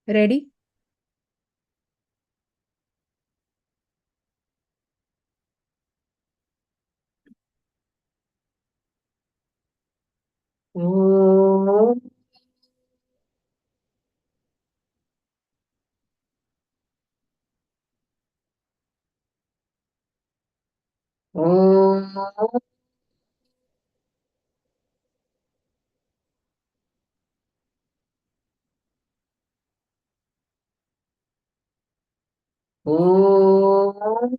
Ready? Om. Om. Om.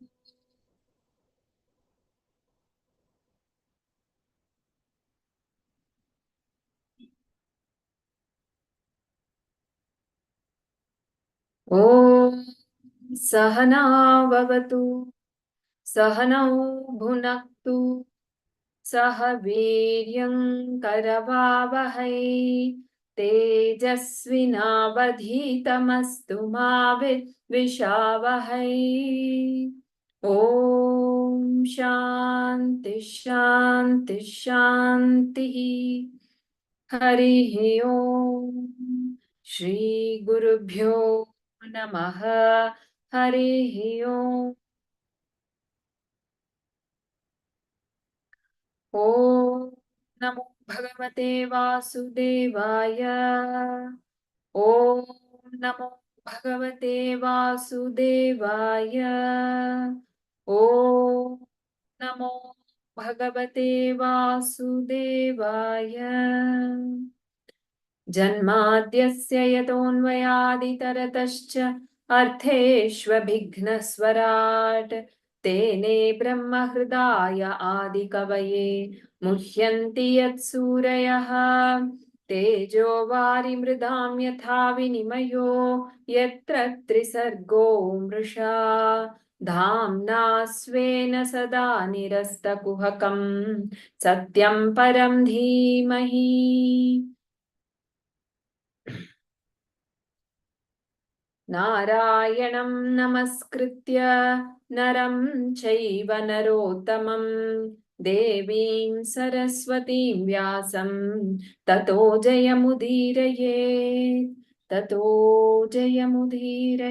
Om. Sahana vavatu. Sahanau bhunaktu. सह वीर्यं करवावहै तेजस्विनावधीतमस्तु मा विद्विषावहै ॐ शान्ति शान्ति शान्तिः हरिः ॐ श्रीगुरुभ्यो नमः हरिः ॐ ॐ नमो भगवते वासुदेवाय ॐ नमो भगवते वासुदेवाय ॐ नमो भगवते वासुदेवाय जन्माद्यस्य यतोऽन्वयादितरतश्च अर्थेष्वभिघ्नस्वराट् तेने ब्रह्महृदाय आदिकवये मुह्यन्ति यत्सूरयः तेजो वारिमृदां यथा विनिमयो यत्र त्रिसर्गो मृषा धाम्ना स्वेन सदा निरस्तकुहकं सत्यं परं धीमहि नारायणं नमस्कृत्य नरं चैव नरोत्तमं देवीं सरस्वतीं व्यासं ततो जयमुदीरयेत् ततो जयमुदीरयेत्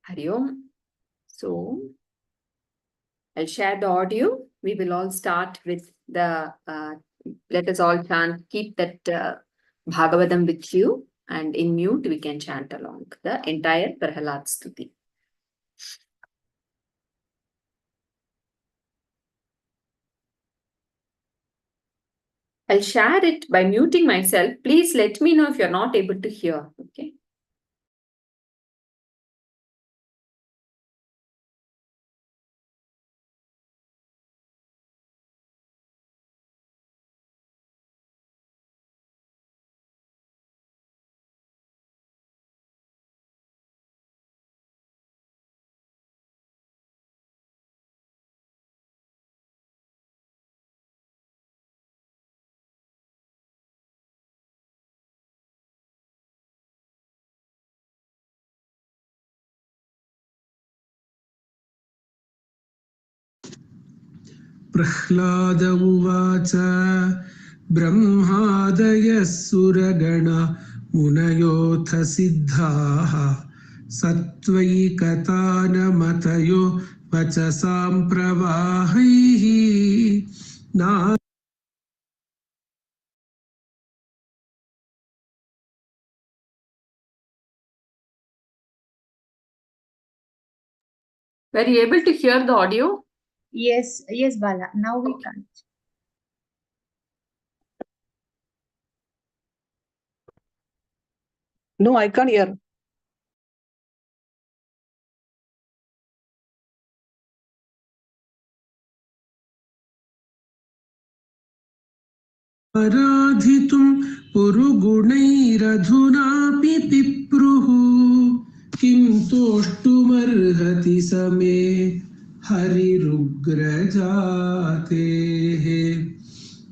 हरि ओम. So I'll share the audio. We will all start with the let us all chant, keep that Bhagavatam with you, and in mute we can chant along the entire Prahalad Stuti. I'll share it by muting myself. Please let me know if you're not able to hear. Okay. Prahlad उवाच ब्रह्मादयः सुरगणा मुनयोऽथ सिद्धाः सत्त्वैकतानमतयो वचसां प्रवाहैः Were you able to hear the audio? Yes, Bala. Now we can't. No, I can't hear. आराधितुं पुरुगुणैरधुनापि पिप्रुः किं तोष्टुमर्हति समे हरिरुग्रजातेः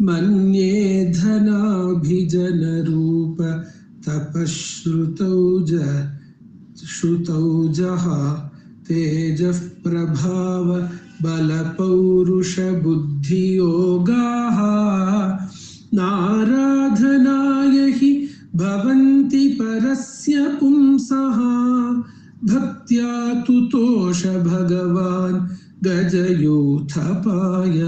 मन्ये धनाभिजनरूप तपश्रुतौ जः तेजः प्रभाव बलपौरुषबुद्धियोगाः नाराधनाय हि भवन्ति परस्य पुंसः भक्त्या तुतोष भगवान् गजयूथपाय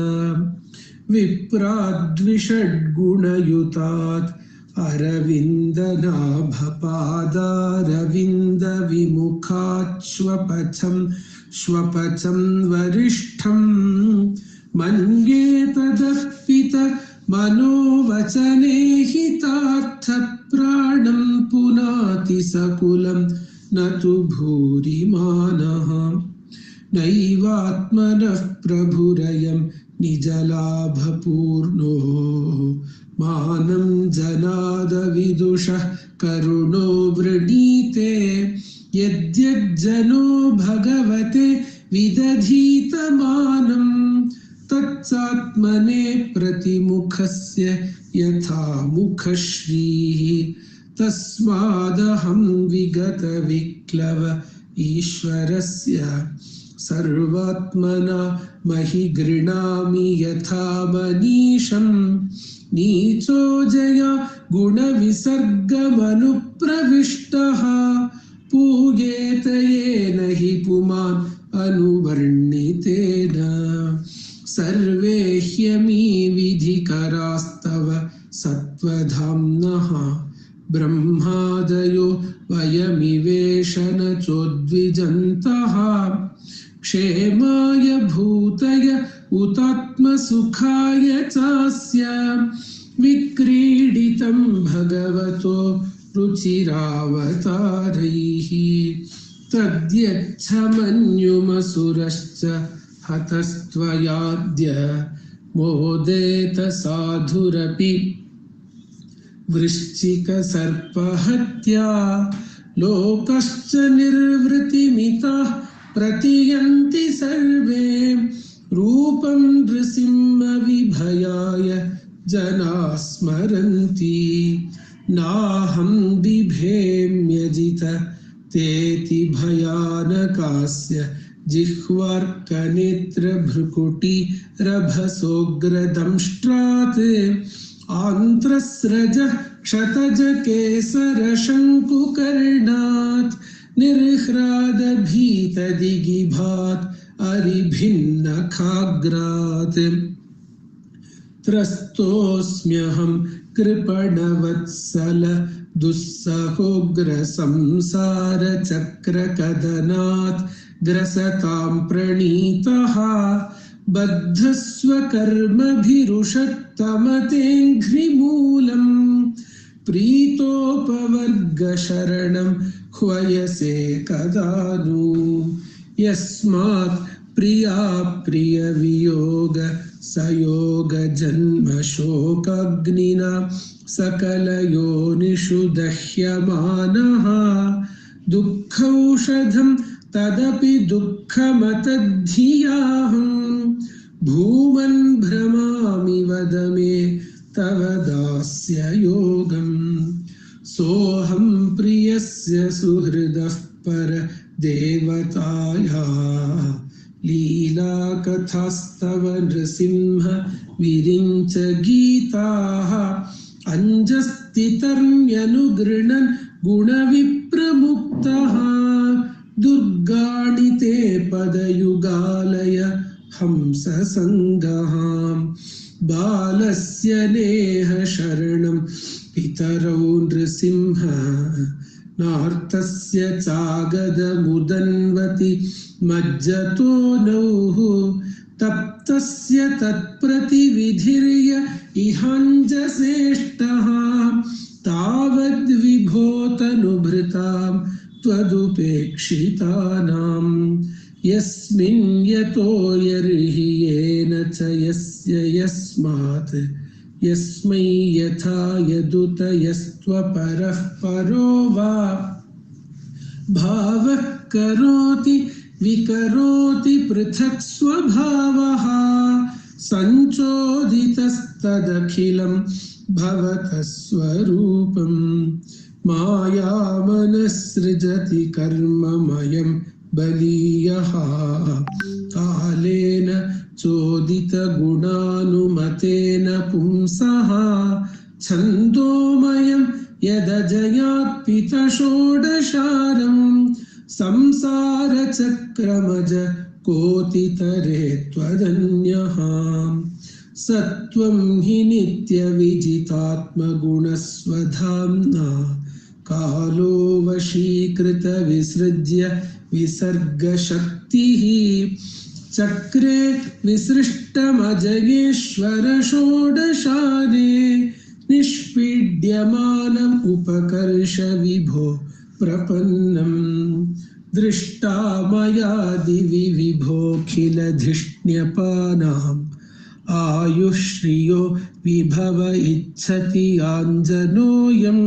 विप्राद्विषड्गुणयुतात् अरविन्दनाभपादारविन्दविमुखात् श्वपचं वरिष्ठं मन्ये तदर्पित मनोवचने हितार्थप्राणं पुनाति सकुलं न तु भूरिमानः नैवात्मनः प्रभुरयं निजलाभपूर्णो मानं जनादविदुषः करुणो वृणीते यद्यज्जनो भगवते विदधीतमानं तत्सात्मने प्रतिमुखस्य यथा मुखश्रीः तस्मादहं विगतविक्लव ईश्वरस्य सर्वात्मना महि गृह्णामि यथा मनीषं नीचो जया गुणविसर्गमनुप्रविष्टः पूयेत येन हि पुमान् अनुवर्णितेन सर्वे ह्यमी विधिकरास्तव सत्त्वधाम्नः ब्रह्मादयो वयमिवेश न चोद्विजन्तः क्षेमाय भूतय उतात्मसुखाय चास्य विक्रीडितं भगवतो रुचिरावतारैः तद्यच्छ मन्युमसुरश्च हतस्त्वयाद्य मोदेत साधुरपि वृश्चिकसर्पहत्या लोकश्च निर्वृतिमिताः प्रतियन्ति सर्वे रूपं नृसिंहविभयाय जनाः स्मरन्ति नाहं बिभेम्यजित तेति भयानकास्य जिह्वार्कनेत्रभ्रुकुटिरभसोग्रदंष्ट्रात् आन्त्रस्रजः क्षतजकेसरशङ्कुकर्णात् निर्ह्रादभीतदिगिभात् अरिभिन्नखाग्रात् त्रस्तोऽस्म्यहं कृपणवत्सल दुःसहोग्रसंसारचक्रकदनात् ग्रसतां प्रणीतः बद्धस्वकर्मभिरुषत्तमतेऽङ्घ्रिमूलम् प्रीतोपवर्गशरणं ह्वयसे कदा नु यस्मात् प्रिया प्रियवियोग सयोगजन्मशोकाग्निना सकलयोनिषु दह्यमानः दुःखौषधं तदपि दुःखमतद्धियाहं भूमन् भ्रमामि वद मे तव दास्य योगम् सोऽहं प्रियस्य सुहृदः परदेवताया लीलाकथास्तव नृसिंह विरिञ्च गीताः अञ्जस्तितर्म्यनुगृह्णन् गुणविप्रमुक्तः दुर्गाणि ते पदयुगालय हंससङ्गहां बालस्य नेह शरणं पितरौ नृसिंह नार्तस्य चागदमुदन्वति मज्जतो नौः तप्तस्य तत्प्रतिविधिर्य इहाञ्जसेष्टः तावद्विभोतनुभृतां त्वदुपेक्षितानां यस्मिन् यतो यर्हि येन च यस्य यस्मात् यस्मै यथा यदुत यस्त्वपरः परो वा भावः करोति विकरोति पृथक् स्वभावः सञ्चोदितस्तदखिलं भवतः स्वरूपं मायामनसृजति कर्ममयं बलीयः कालेन चोदितगुणानुमतेन पुंसः छन्दोमयं यदजयात् पितषोडशारं संसारचक्रमज कोटितरे त्वदन्यः सत्वं हि नित्यविजितात्मगुणस्वधाम्ना कालो वशीकृतविसृज्य विसर्गशक्तिः चक्रे विसृष्टमजयेश्वर षोडशारे निष्पीड्यमानम् उपकर्ष विभो प्रपन्नम् दृष्टा मया दिवि विभोऽखिलधिष्ण्यपानाम् आयुश्रियो विभव इच्छति आञ्जनोऽयम्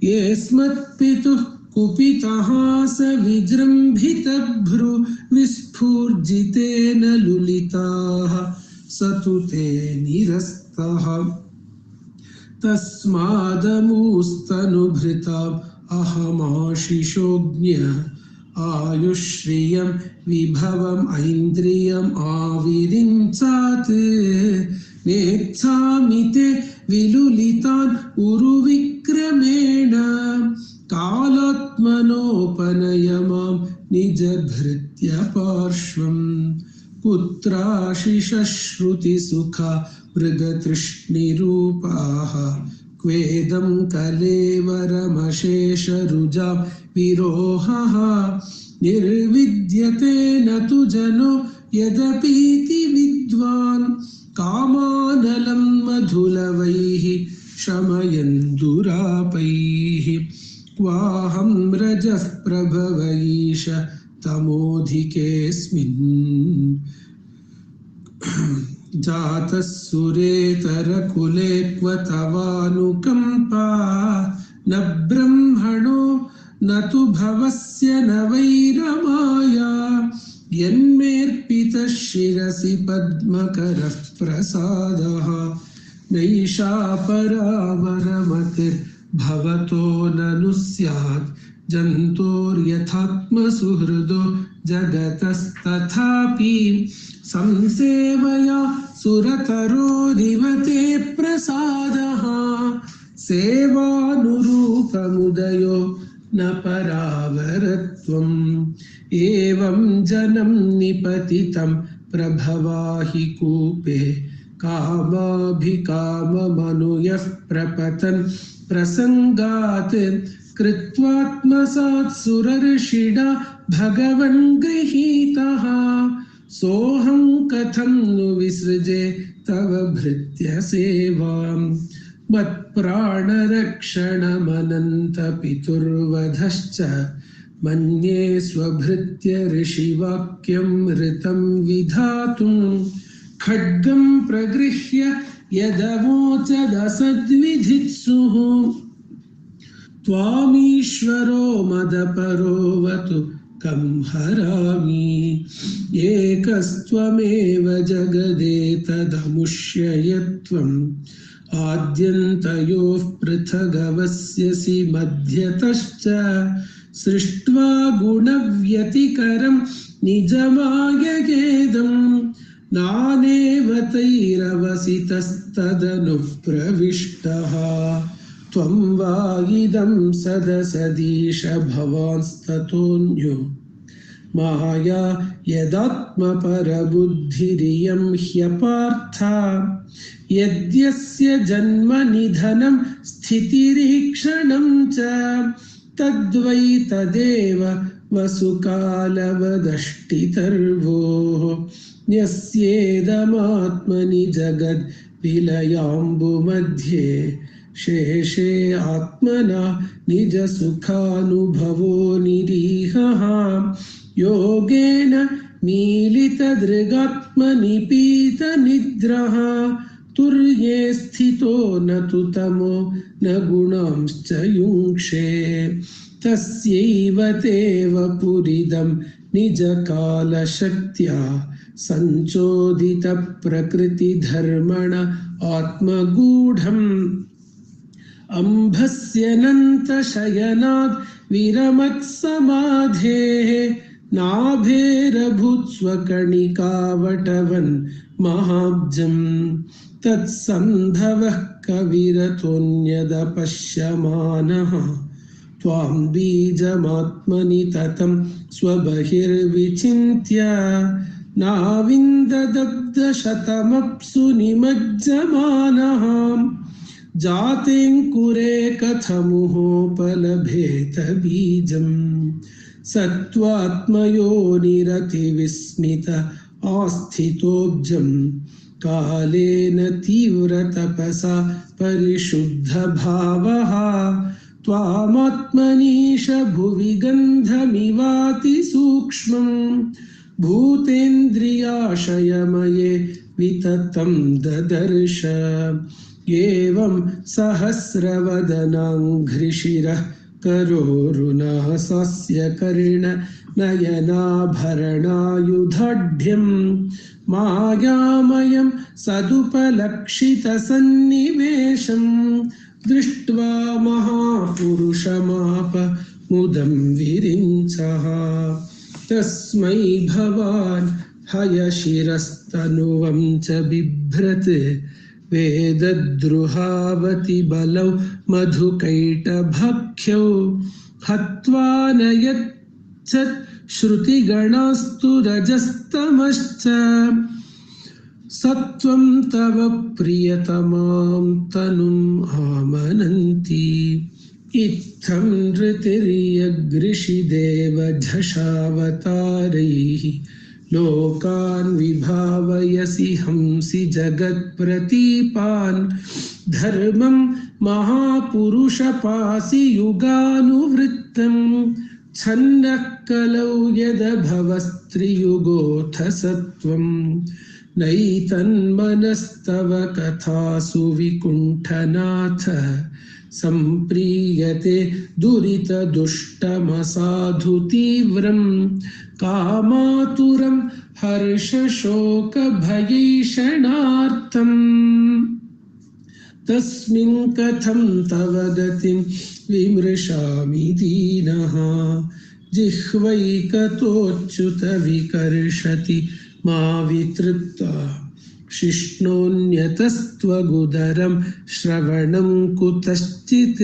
येऽस्मत्पितुः कुपितः स विजृम्भितभ्रु विस्फूर्जितेन लुलिताः स तु ते निरस्तः तस्मादमुस्तनुभृताम् अहमाशिषोऽज्ञ आयुश्रियं विभवम् ऐन्द्रियम् आविरिञ्चात् नेच्छामि ते विलुलितान् उरुविक्रमेण कालात्मनोपनय मां निजभृत्य पार्श्वम् कुत्राशिषश्रुतिसुखा मृगतृष्णिरूपाः क्वेदं कलेवरमशेषरुजा विरोहः निर्विद्यते न तु जनो यदपीति विद्वान् कामानलं मधुलवैः शमयन् दुरापैः क्वाहं रजः प्रभव ईश तमोधिकेऽस्मिन् जातः सुरेतरकुले क्व तवानुकम्पा न ब्रह्मणो न तु भवस्य न वैरमाया यन्मेऽर्पितः शिरसि पद्मकरः प्रसादः नैषा परावरमतिर्भवतो ननु स्यात् जन्तोर्यथात्मसुहृदो जगतस्तथापि संसेवया सुरतरोरिव ते प्रसादः सेवानुरूपमुदयो न परावरत्वम् एवं जनं निपतितं प्रभवाहि कूपे कामाभिकाममनुयः प्रपतन् प्रसङ्गात् कृत्वात्मसात् सुरर्षिणा भगवन् गृहीतः सोऽहं कथं नु विसृजे तव भृत्य सेवां मत्प्राणरक्षणमनन्तपितुर्वधश्च मन्ये स्वभृत्य ऋषिवाक्यं ऋतं विधातुं खड्गं प्रगृह्य यदवोचदसद्विधित्सुः त्वामीश्वरो मदपरोऽवतु कं हरामि एकस्त्वमेव जगदेतदमुष्ययत्वम् आद्यन्तयोः पृथगवस्यसि मध्यतश्च सृष्ट्वा गुणव्यतिकरं निजमायगेदम् नानेव तैरवसितस्तदनुप्रविष्टः त्वं वा इदं सदसदीश भवांस्ततोऽन्यो माया यदात्मपरबुद्धिरियं ह्यपार्थ यद्यस्य जन्म निधनं स्थितिरीक्षणं च तद्वै तदेव वसुकालवदष्टितर्वोः न्यस्येदमात्मनि जगद्विलयाम्बुमध्ये शेषे आत्मना निजसुखानुभवो निरीहः योगेन मीलितदृगात्मनिपीतनिद्रः तुर्ये स्थितो न तु तमो न गुणांश्च युङ्क्षे तस्यैव तेव पुरिदं निजकालशक्त्या सञ्चोदितप्रकृतिधर्मण आत्मगूढम् अम्भस्यनन्तशयनात् विरमत्समाधेः नाभेरभूत्स्वकणिकावटवन् महाब्जम् तत्सन्धवः कविरतोऽन्यदपश्यमानः त्वां बीजमात्मनि ततं स्वबहिर्विचिन्त्य नाविन्ददब्धशतमप्सु निमज्जमानः जातेऽङ्कुरे कथमुहोपलभेत बीजम् सत्त्वात्मयोनिरतिविस्मित आस्थितोऽब्जम् कालेन तीव्रतपसा परिशुद्धभावः त्वामात्मनीश भुवि गन्धमिवातिसूक्ष्मम् भूतेन्द्रियाशयमये विततं ददर्श एवं सहस्रवदनाङ्घ्रिशिरः करोरुणासस्य कर्ण नयनाभरणायुधाढ्यं मायामयं सदुपलक्षितसन्निवेशं दृष्ट्वा महापुरुषमाप मुदं विरिञ्चः तस्मै भवान् हयशिरस्तनुवं च बिभ्रत् वेदद्रुहावति बलौ मधुकैटभक्षौ हत्वा न यच्छत् श्रुतिगणास्तु रजस्तमश्च सत्वं तव प्रियतमां तनुम् आमनन्ति इत्थं नृतिर्यगृषिदेव झषावतारैः लोकान् विभावयसि हंसि जगत्प्रतीपान् धर्मं महापुरुषपासि युगानुवृत्तं छन्नः कलौ यदभवस्त्रियुगोऽथ सत्वं नैतन्मनस्तव कथासु विकुण्ठनाथ सम्प्रीयते दुरितदुष्टमसाधु तीव्रं कामातुरं हर्षशोकभयैषणार्थम् तस्मिन् कथं तव गतिं विमृशामि दीनः जिह्वैकतोऽच्युत विकर्षति मा वितृप्ता शिष्णोऽन्यतस्त्वगुदरं श्रवणं कुतश्चित्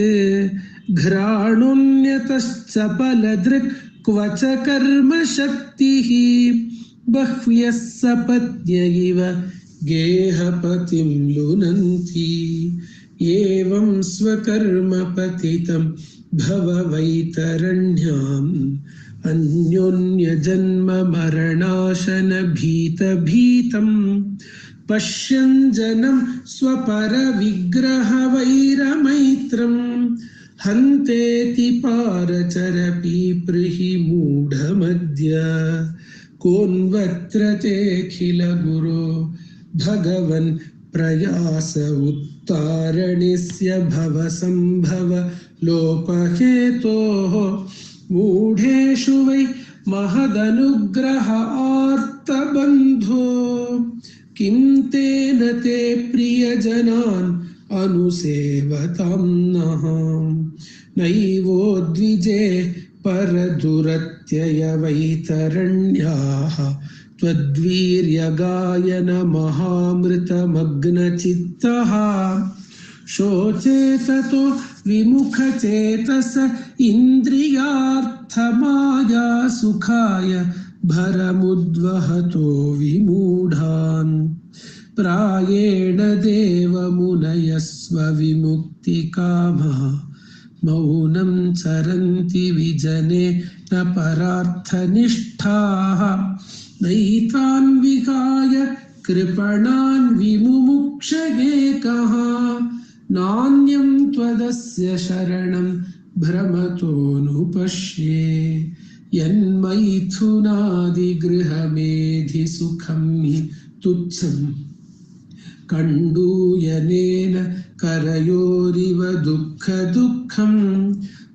घ्राणोऽन्यतश्चपलदृक् क्व च कर्मशक्तिः बह्व्यः सपत्न्य इव गेहपतिं लुनन्ति एवं स्वकर्मपतितं भव वैतरण्याम् अन्योन्यजन्म मरणाशनभीतं पश्यन् जनं स्वपरविग्रहवैरमैत्रं हन्तेति पारचरपीपृहि मूढमद्य कोऽन्वत्र तेऽखिलगुरो भगवन् प्रयास उत्तारणस्य भवसम्भव लोपहेतोः मूढेषु वै महदनुग्रह आर्तबन्धो किं तेन ते प्रियजनान् अनुसेवतां नः नैवोद्विजे परदुरत्ययवैतरण्याः त्वद्वीर्यगायन महामृतमग्नचित्तः शोचेततो विमुखचेतस इन्द्रियार्थमाया सुखाय भरमुद्वहतो विमूढान् प्रायेण देवमुनयस्व विमुक्तिकामः मौनं चरन्ति विजने न परार्थनिष्ठाः नैतान् विहाय कृपणान् विमुमुक्षयेकः नान्यं त्वदस्य शरणं भ्रमतोऽनुपश्ये यन्मैथुनादिगृहमेधिसुखं हि तुच्छं कण्डूयनेन करयोरिव दुःखं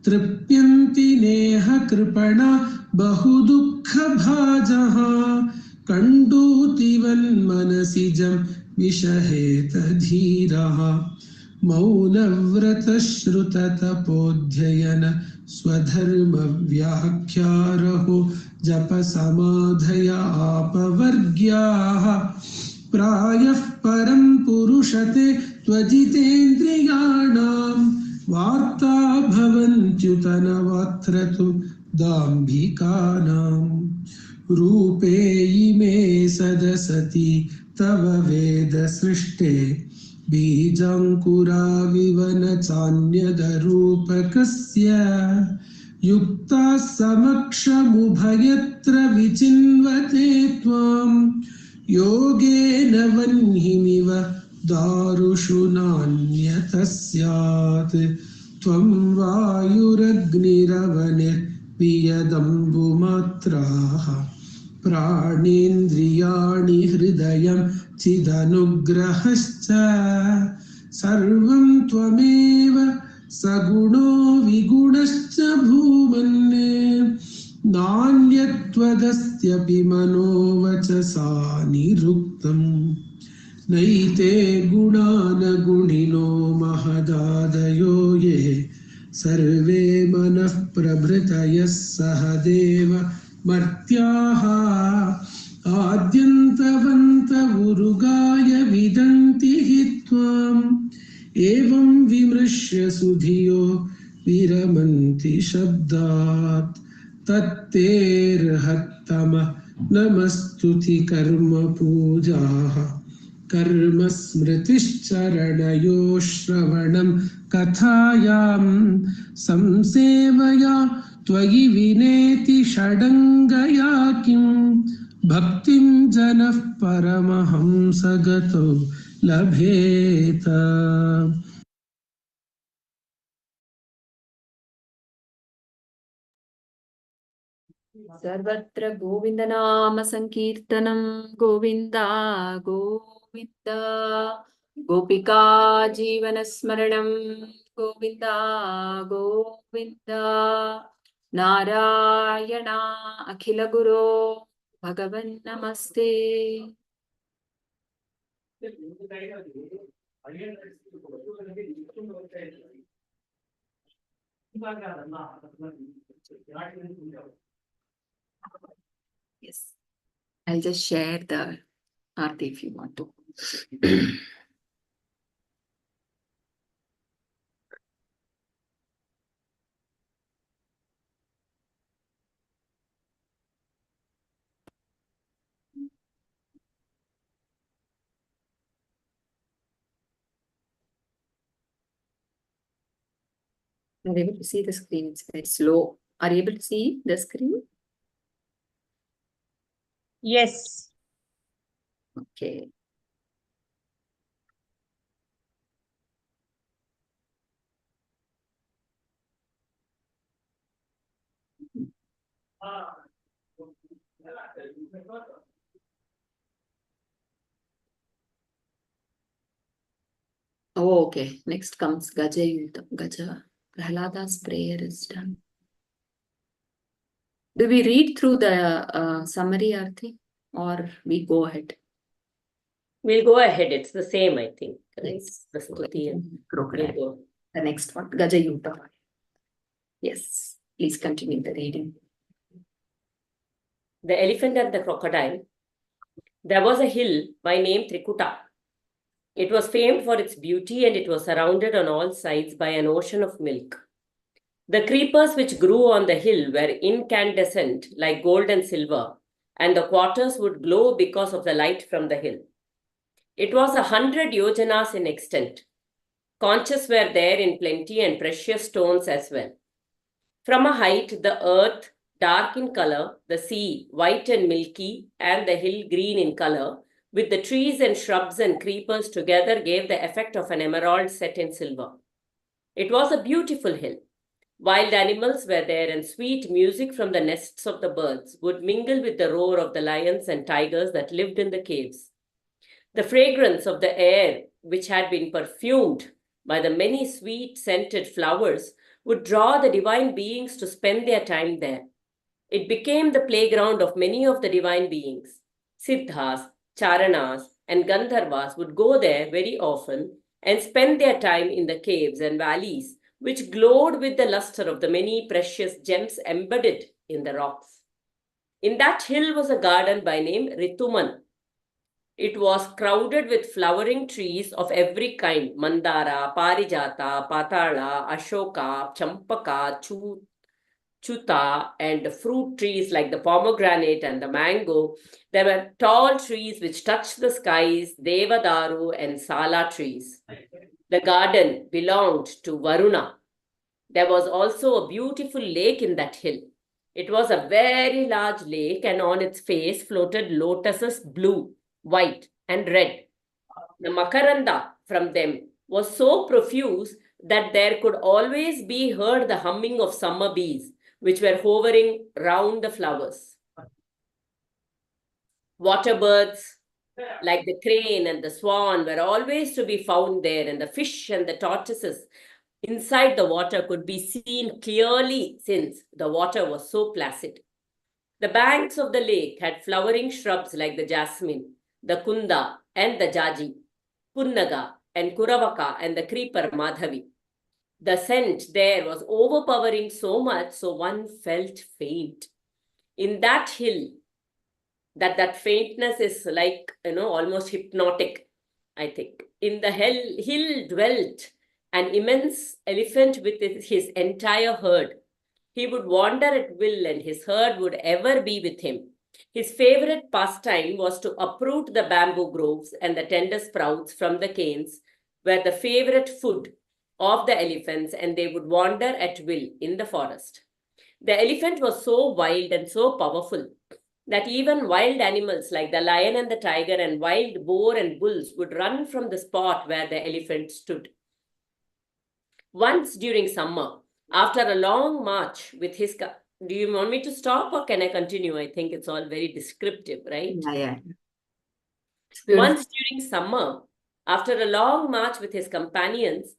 तृप्यन्ति नेह कृपणा बहुदुःखभाजः कण्डूतिवन्मनसिजं विषहेत धीरः मौनव्रतश्रुततपोऽध्ययन स्वधर्मव्याख्यारहो जपसमाधय आपवर्ग्याः प्रायः परं पुरुषते त्वजितेन्द्रियाणां वार्ता भवन्त्युतनवत्र तु दाम्भिकानां रूपे इमे सदसति तव वेदसृष्टे बीजाङ्कुराविव न चान्यदरूपकस्य युक्ताः समक्षमुभयत्र विचिन्वते त्वां योगेन वह्निमिव दारुषु नान्यतः स्यात् त्वं वायुरग्निरवनिर्वियदम्बुमात्राः प्राणेन्द्रियाणि हृदयं चिदनुग्रहश्च सर्वं त्वमेव सगुणो विगुणश्च भूमन् नान्यत्वदस्त्यपि मनोवचसा निरुक्तम् नैते गुणानगुणिनो महदादयो ये सर्वे मनः प्रभृतयः सह देव मर्त्याः आद्यन्तवन्त उरुगाय विदन्ति हि त्वाम् एवं विमृश्य सुधियो विरमन्ति शब्दात् तत्तेर्हत्तमः नमस्तुति कर्म पूजाः कर्म स्मृतिश्चरणयो श्रवणं कथायां संसेवया त्वयि विनेति षडङ्गया किं भक्तिं जनः परमहंसगतो लभेत। सर्वत्र गोविन्दनाम संकीर्तनं गोविन्दा गोविन्द गोपिका जीवनस्मरणं गोविन्दा गोविन्द नारायण अखिलगुरो भगवन् नमस्ते। Yes, I'll just share the Aarti if you want to. Are you able to see the screen? It's very slow. Are you able to see the screen? Yes. Okay. Oh, okay. Next comes Gaja Yuddham. Gaja. Prahlada's prayer is done. Do we read through the summary, Aarti, or we go ahead? We'll go ahead. It's the same, I think. Yes. The Stuti and Crocodile. we'll go. The next one, Gaja Yuddham. Yes. Please continue the reading. The elephant and the crocodile. There was a hill by name Trikuta. It was famed for its beauty and it was surrounded on all sides by an ocean of milk. The creepers which grew on the hill were incandescent like gold and silver, and the quarters would glow because of the light from the hill. It was 100 yojanas in extent. Conches were there in plenty and precious stones as well. From a height, the earth, dark in color, the sea, white and milky, and the hill green in color, with the trees and shrubs and creepers together gave the effect of an emerald set in silver. It was a beautiful hill. Wild animals were there and sweet music from the nests of the birds would mingle with the roar of the lions and tigers that lived in the caves. The fragrance of the air, which had been perfumed by the many sweet scented flowers, would draw the divine beings to spend their time there. It became the playground of many of the divine beings. Siddhas, Charanas, and Gandharvas would go there very often and spend their time in the caves and valleys, which glowed with the luster of the many precious gems embedded in the rocks. In that hill was a garden by name Rituman. It was crowded with flowering trees of every kind: Mandara, Parijata, Patala, Ashoka, Champaka, Chuta, and fruit trees like the pomegranate and the mango. There were tall trees which touched the skies, Devadaru and Sala trees. The garden belonged to Varuna. There was also a beautiful lake in that hill. It was a very large lake, and on its face floated lotuses, blue, white, and red. The makaranda from them was so profuse that there could always be heard the humming of summer bees, which were hovering round the flowers. Water birds like the crane and the swan were always to be found there, and the fish and the tortoises inside the water could be seen clearly since the water was so placid. The banks of the lake had flowering shrubs like the jasmine, the kunda and the jaji, punnaga and kuravaka and the creeper madhavi. The scent there was overpowering so much so one felt faint. In that hill, that faintness is like, almost hypnotic, I think. In the hill dwelt an immense elephant with his entire herd. He would wander at will, and his herd would ever be with him. His favorite pastime was to uproot the bamboo groves, and the tender sprouts from the canes were the favorite food of the elephants, and they would wander at will in the forest. The elephant was so wild and so powerful that even wild animals like the lion and the tiger and wild boar and bulls would run from the spot where the elephant stood. Once during summer, after a long march with his... Do you want me to stop or can I continue? I think it's all very descriptive, right? Yeah. Once during summer, after a long march with his companions,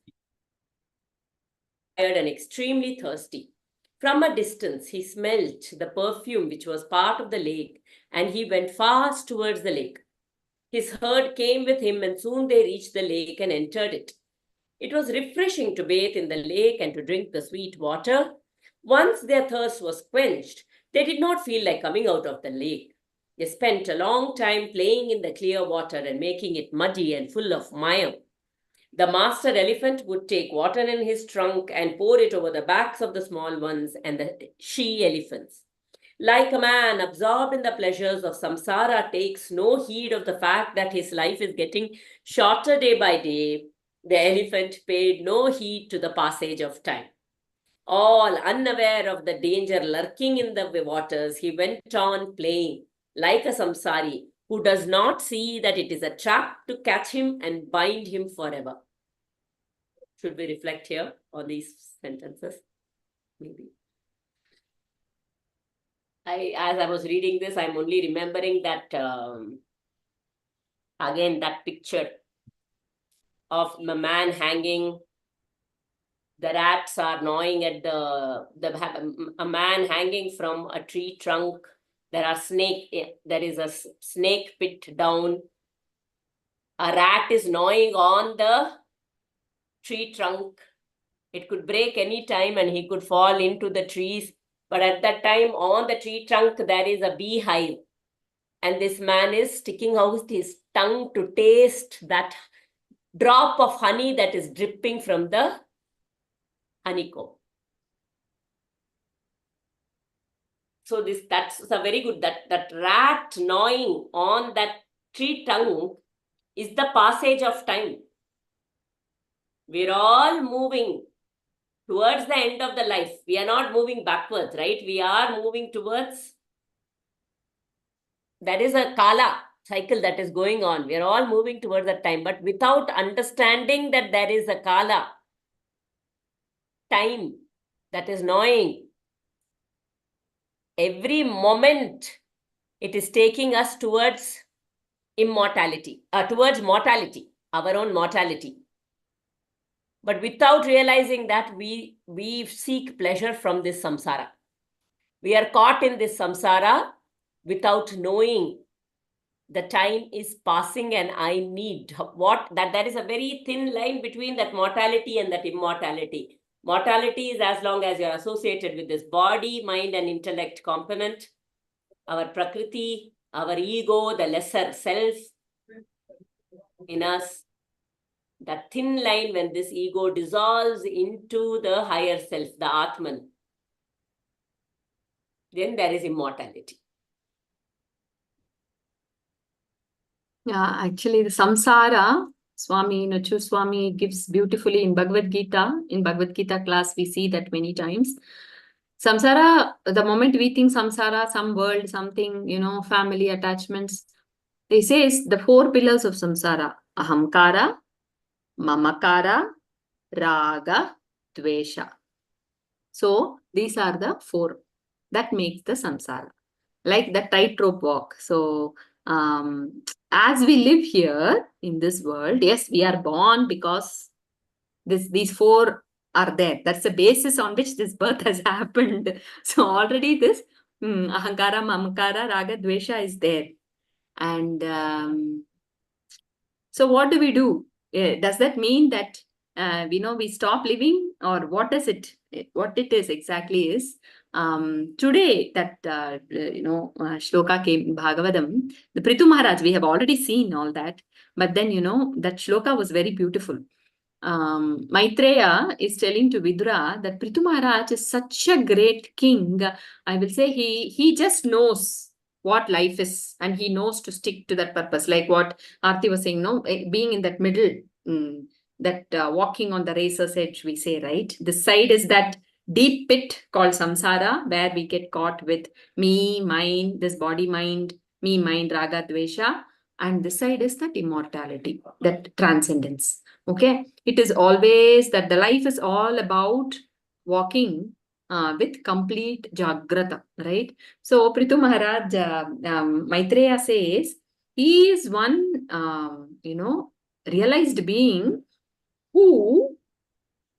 tired and extremely thirsty. From a distance, he smelt the perfume which was part of the lake, and he went fast towards the lake. His herd came with him, and soon they reached the lake and entered it. It was refreshing to bathe in the lake and to drink the sweet water. Once their thirst was quenched, they did not feel like coming out of the lake. They spent a long time playing in the clear water and making it muddy and full of mire. The master elephant would take water in his trunk and pour it over the backs of the small ones and the she-elephants. Like a man absorbed in the pleasures of samsara takes no heed of the fact that his life is getting shorter day by day, the elephant paid no heed to the passage of time. All unaware of the danger lurking in the waters, he went on playing like a samsari who does not see that it is a trap to catch him and bind him forever. Should we reflect here on these sentences? Maybe. As I was reading this, I'm only remembering that, again, that picture of the man hanging. The rats are gnawing at a man hanging from a tree trunk. There is a snake pit down. A rat is gnawing on the tree trunk. It could break any time and he could fall into the trees. But at that time, on the tree trunk, there is a beehive. And this man is sticking out his tongue to taste that drop of honey that is dripping from the honeycomb. So that's a very good, that rat gnawing on that tree tongue is the passage of time. We're all moving towards the end of the life. We are not moving backwards, right? We are moving towards, that is a kala cycle that is going on. We are all moving towards that time, but without understanding that there is a kala time that is gnawing. Every moment it is taking us towards immortality, towards mortality, our own mortality. But without realizing that, we seek pleasure from this samsara. We are caught in this samsara without knowing the time is passing and I need that there is a very thin line between that mortality and that immortality. Mortality is as long as you're associated with this body, mind, and intellect component. our prakriti, our ego, the lesser self in us, that thin line when this ego dissolves into the higher self, the Atman, then there is immortality. Yeah, actually, the samsara, Swami Nachu Swami gives beautifully in Bhagavad Gita. In Bhagavad Gita class, we see that many times. Samsara, the moment we think samsara, some world, something, family attachments, they say the 4 pillars of samsara: ahamkara, mamakara, raga, dvesha. So these are the 4 that makes the samsara, like the tightrope walk. So as we live here in this world, yes, we are born because these 4 are there. That's the basis on which this birth has happened. So already this ahankara, mamakara, raga, dvesha is there. And so what do we do? Does that mean that we stop living, or what is it? What it is exactly is today that shloka came in Bhagavatam. The Prithu Maharaj, we have already seen all that, but then that shloka was very beautiful. Maitreya is telling to Vidura that Prithu Maharaj is such a great king. I will say he just knows what life is, and he knows to stick to that purpose. Like what Aarti was saying, being in that middle, that walking on the razor's edge, we say, right? This side is that deep pit called samsara, where we get caught with me, mine, this body, mind, me, mind, raga, dvesha. And this side is that immortality, that transcendence. Okay, it is always that the life is all about walking with complete jagrata, right? So Prithu Maharaj, Maitreya says, he is one, realized being who,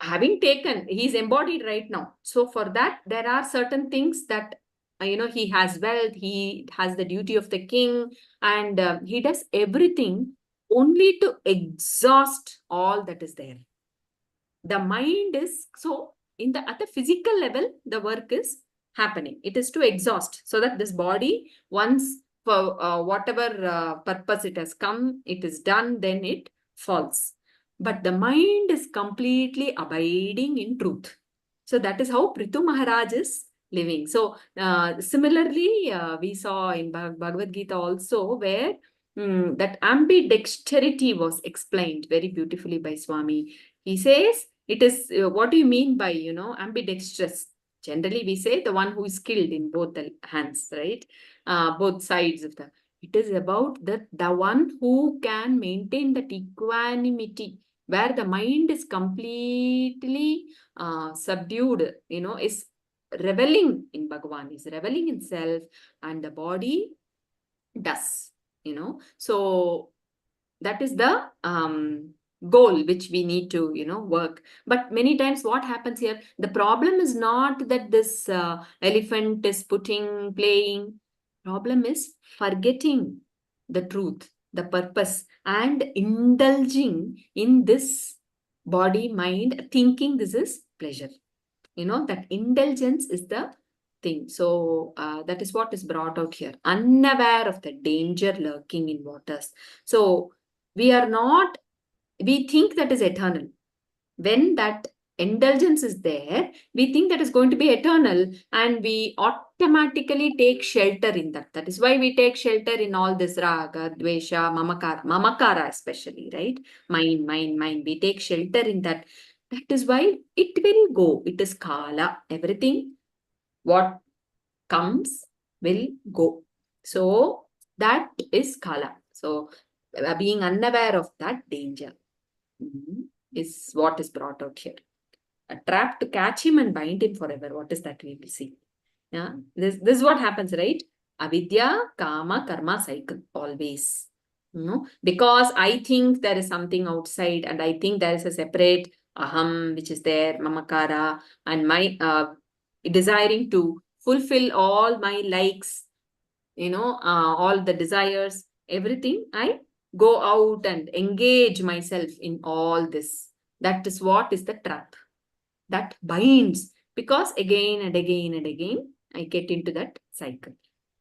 having taken, he's embodied right now. So for that, there are certain things that, he has wealth, he has the duty of the king, and he does everything only to exhaust all that is there. The mind is, so at the physical level, the work is happening. It is to exhaust, so that this body, once for whatever purpose it has come, it is done, then it falls. But the mind is completely abiding in truth. So that is how Prithu Maharaj is living. So similarly, we saw in Bhagavad Gita also, where that ambidexterity was explained very beautifully by Swami. He says, it is, what do you mean by, ambidextrous? Generally, we say the one who is skilled in both the hands, right? Both sides of the. It is about the one who can maintain that equanimity, where the mind is completely subdued, is reveling in Bhagavan, is reveling in self, and the body does, So that is the goal which we need to, work. But many times what happens here, the problem is not that this elephant is playing. Problem is forgetting the truth, the purpose, and indulging in this body, mind, thinking this is pleasure. That indulgence is the thing. So that is what is brought out here. Unaware of the danger lurking in waters. So we think that is eternal. When that indulgence is there, we think that is going to be eternal, and we automatically take shelter in that. That is why we take shelter in all this raga, dvesha, mamakara especially, right? Mine. We take shelter in that. That is why it will go. It is kala. Everything what comes will go. So that is kala. So being unaware of that danger is what is brought out here. A trap to catch him and bind him forever. What is that we will see? Yeah, this is what happens, right? Avidya, kama, karma cycle always. Because I think there is something outside, and I think there is a separate aham which is there, mamakara, and my desiring to fulfill all my likes, all the desires, everything. I go out and engage myself in all this. That is what is the trap that binds, because again and again and again I get into that cycle.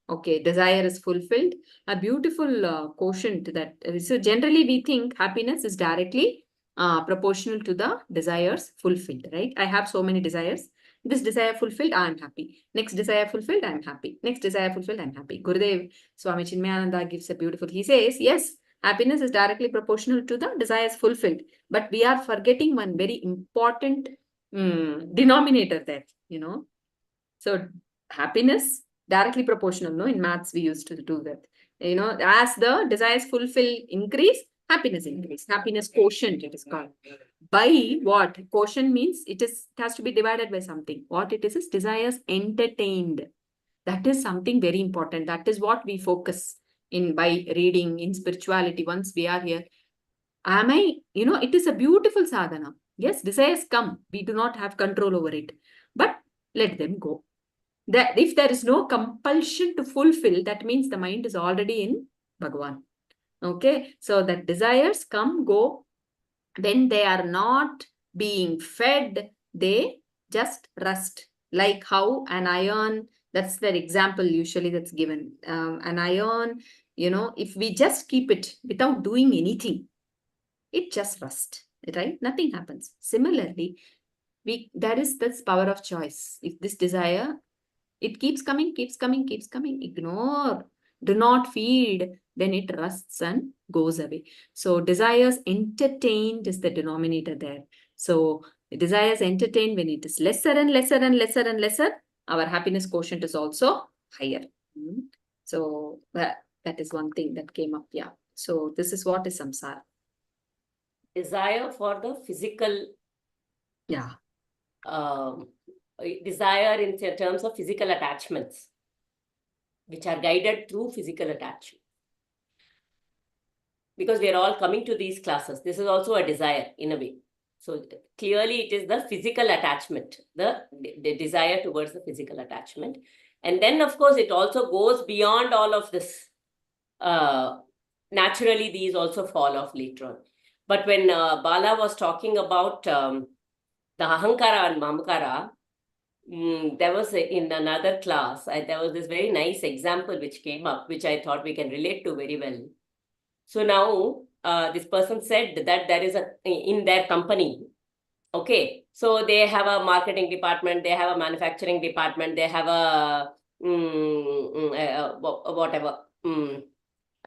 Okay, desire is fulfilled. A beautiful quotient that, so generally we think happiness is directly proportional to the desires fulfilled, right? I have so many desires. This desire fulfilled, I am happy. Next desire fulfilled, I am happy. Next desire fulfilled, I am happy. Gurudev Swami Chinmayananda gives a beautiful, he says, yes, happiness is directly proportional to the desires fulfilled. But we are forgetting one very important denominator there, you know. So happiness directly proportional, no? In maths, we used to do that. You know, as the desires fulfill increase, happiness increase. Happiness quotient, it is called. By what? Quotient means it has to be divided by something. What it is desires entertained. That is something very important. That is what we focus in by reading in spirituality. Once we are here, am I, you know, it is a beautiful sadhana. Yes, desires come. We do not have control over it. But let them go. That if there is no compulsion to fulfill, that means the mind is already in Bhagavan. Okay, so that desires come, go. When they are not being fed, they just rust. Like how an iron, that's the example usually that's given. An iron, you know, if we just keep it without doing anything, it just rusts, right? Nothing happens. Similarly, there is this power of choice. If this desire, it keeps coming, ignore, do not feed, then it rusts and goes away. So desires entertained is the denominator there. So desires entertained, when it is lesser and lesser and lesser and lesser, our happiness quotient is also higher. So that is one thing that came up. Yeah. So this is what is samsara. Desire for the physical. Yeah. Desire in terms of physical attachments, which are guided through physical attachment. Because we are all coming to these classes. This is also a desire in a way. So clearly it is the physical attachment, the desire towards the physical attachment. And then of course it also goes beyond all of this. Naturally these also fall off later on. But when Bala was talking about the ahankara and mamkara, there was in another class, there was this very nice example which came up, which I thought we can relate to very well. So now this person said that there is in their company, okay, so they have a marketing department, they have a manufacturing department, they have a whatever,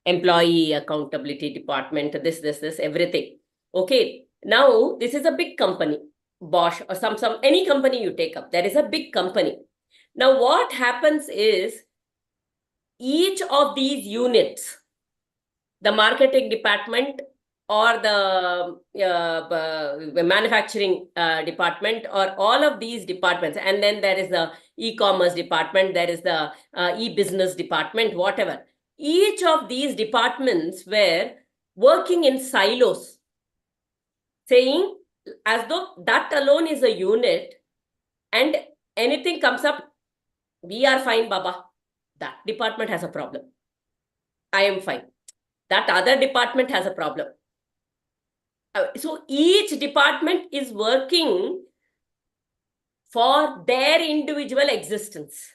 employee accountability department, this, everything. Okay, now this is a big company, Bosch or some any company you take up, there is a big company. Now what happens is each of these units, the marketing department or the manufacturing department, or all of these departments, and then there is the e-commerce department, there is the e-business department, whatever. Each of these departments were working in silos, saying as though that alone is a unit, and anything comes up, we are fine, Baba. That department has a problem. I am fine. That other department has a problem. So each department is working for their individual existence.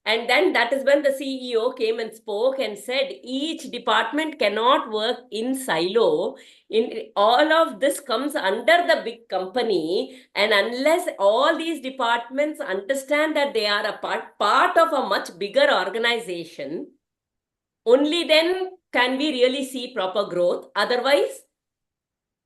And then that is when the CEO came and spoke and said, each department cannot work in silo. In all of this comes under the big company. And unless all these departments understand that they are a part of a much bigger organization, only then can we really see proper growth. Otherwise,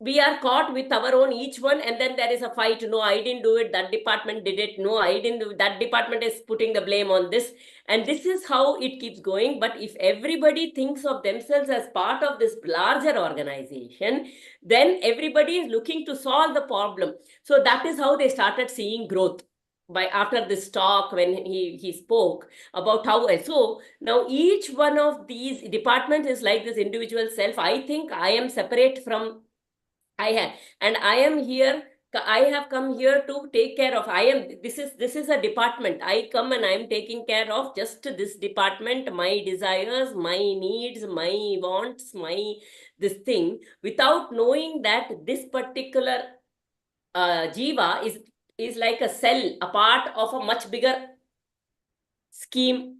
we are caught with our own each one, and then there is a fight. No, I didn't do it. That department did it. No, I didn't do it. That department is putting the blame on this. And this is how it keeps going. But if everybody thinks of themselves as part of this larger organization, then everybody is looking to solve the problem. So that is how they started seeing growth. By after this talk, when he spoke about how, so now each one of these departments is like this individual self. I think I am separate from and I am here. I have come here to take care of. This is a department. I come and I am taking care of just this department, my desires, my needs, my wants, this thing, without knowing that this particular jiva is like a cell, a part of a much bigger scheme.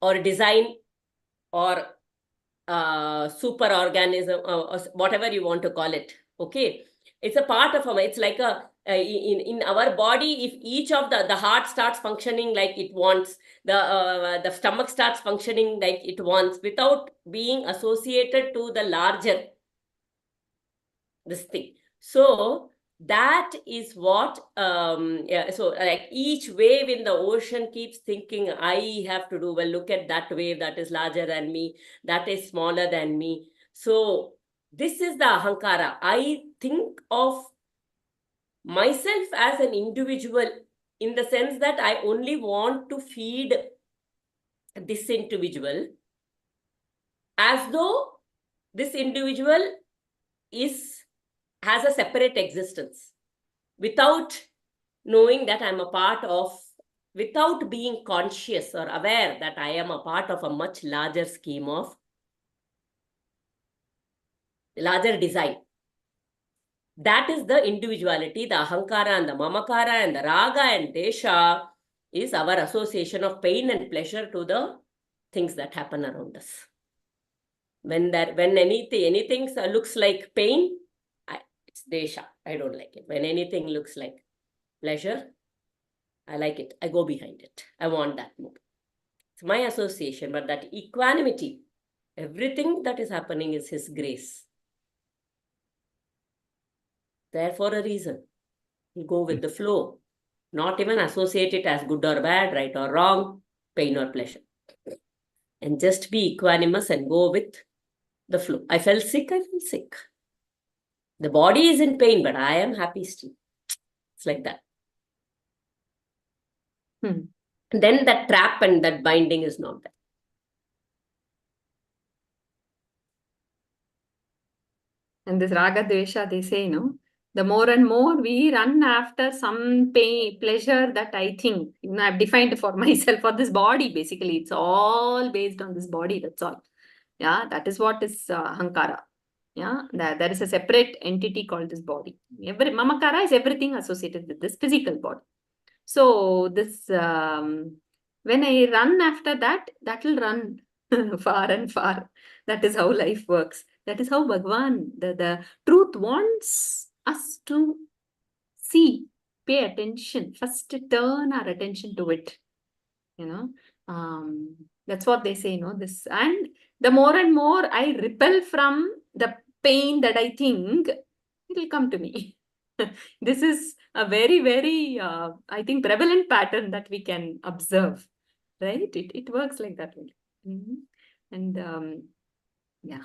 or design or super organism, or whatever you want to call it. Okay, it's a part of our. It's like a in our body. If each of the heart starts functioning like it wants, the stomach starts functioning like it wants, without being associated to the larger this thing. So that is what yeah, so like each wave in the ocean keeps thinking, I have to do well. Look at that wave, that is larger than me, that is smaller than me. So this is the ahankara. I think of myself as an individual, in the sense that I only want to feed this individual, as though this individual has a separate existence, without knowing that I'm a part of, without being conscious or aware that I am a part of a much larger scheme of larger design. That is the individuality. The ahankara and the mamakara and the raga and desha is our association of pain and pleasure to the things that happen around us. When anything looks like pain, it's desha. I don't like it. When anything looks like pleasure, I like it. I go behind it. I want that more. It's my association, but that equanimity, everything that is happening is His grace. There for a reason. You go with the flow, not even associate it as good or bad, right or wrong, pain or pleasure. And just be equanimous and go with the flow. I felt sick, I feel sick. The body is in pain, but I am happy still. It's like that. Then that trap and that binding is not there. And this raga dvesha, they say, the more and more we run after some pain, pleasure that I think, I've defined for myself, for this body, basically. It's all based on this body, that's all. Yeah, that is what is ahankara. Yeah, there is a separate entity called this body. Mamakara is everything associated with this physical body. So this, when I run after that, that will run far and far. That is how life works. That is how Bhagavan, the truth wants us to see, pay attention. First, turn our attention to it. That's what they say, this. And the more and more I repel from the pain that I think, it will come to me. This is a very, very, I think, prevalent pattern that we can observe, right? It works like that. And yeah.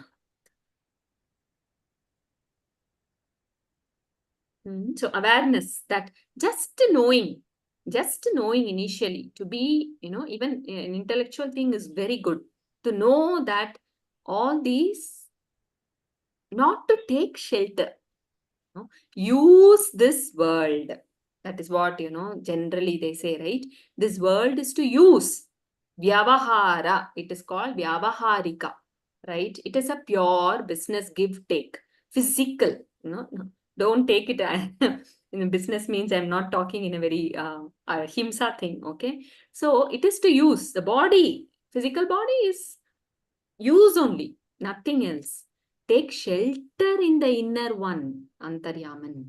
So awareness, that just knowing initially to be, even an intellectual thing is very good. To know that all these, not to take shelter, use this world. That is what, generally they say, right? This world is to use. Vyavahara, it is called Vyavaharika, right? It is a pure business give-take. Physical, don't take it as business means I'm not talking in a very himsa thing, okay? So it is to use. The body, physical body is use only, nothing else. Take shelter in the inner one, Antaryaman.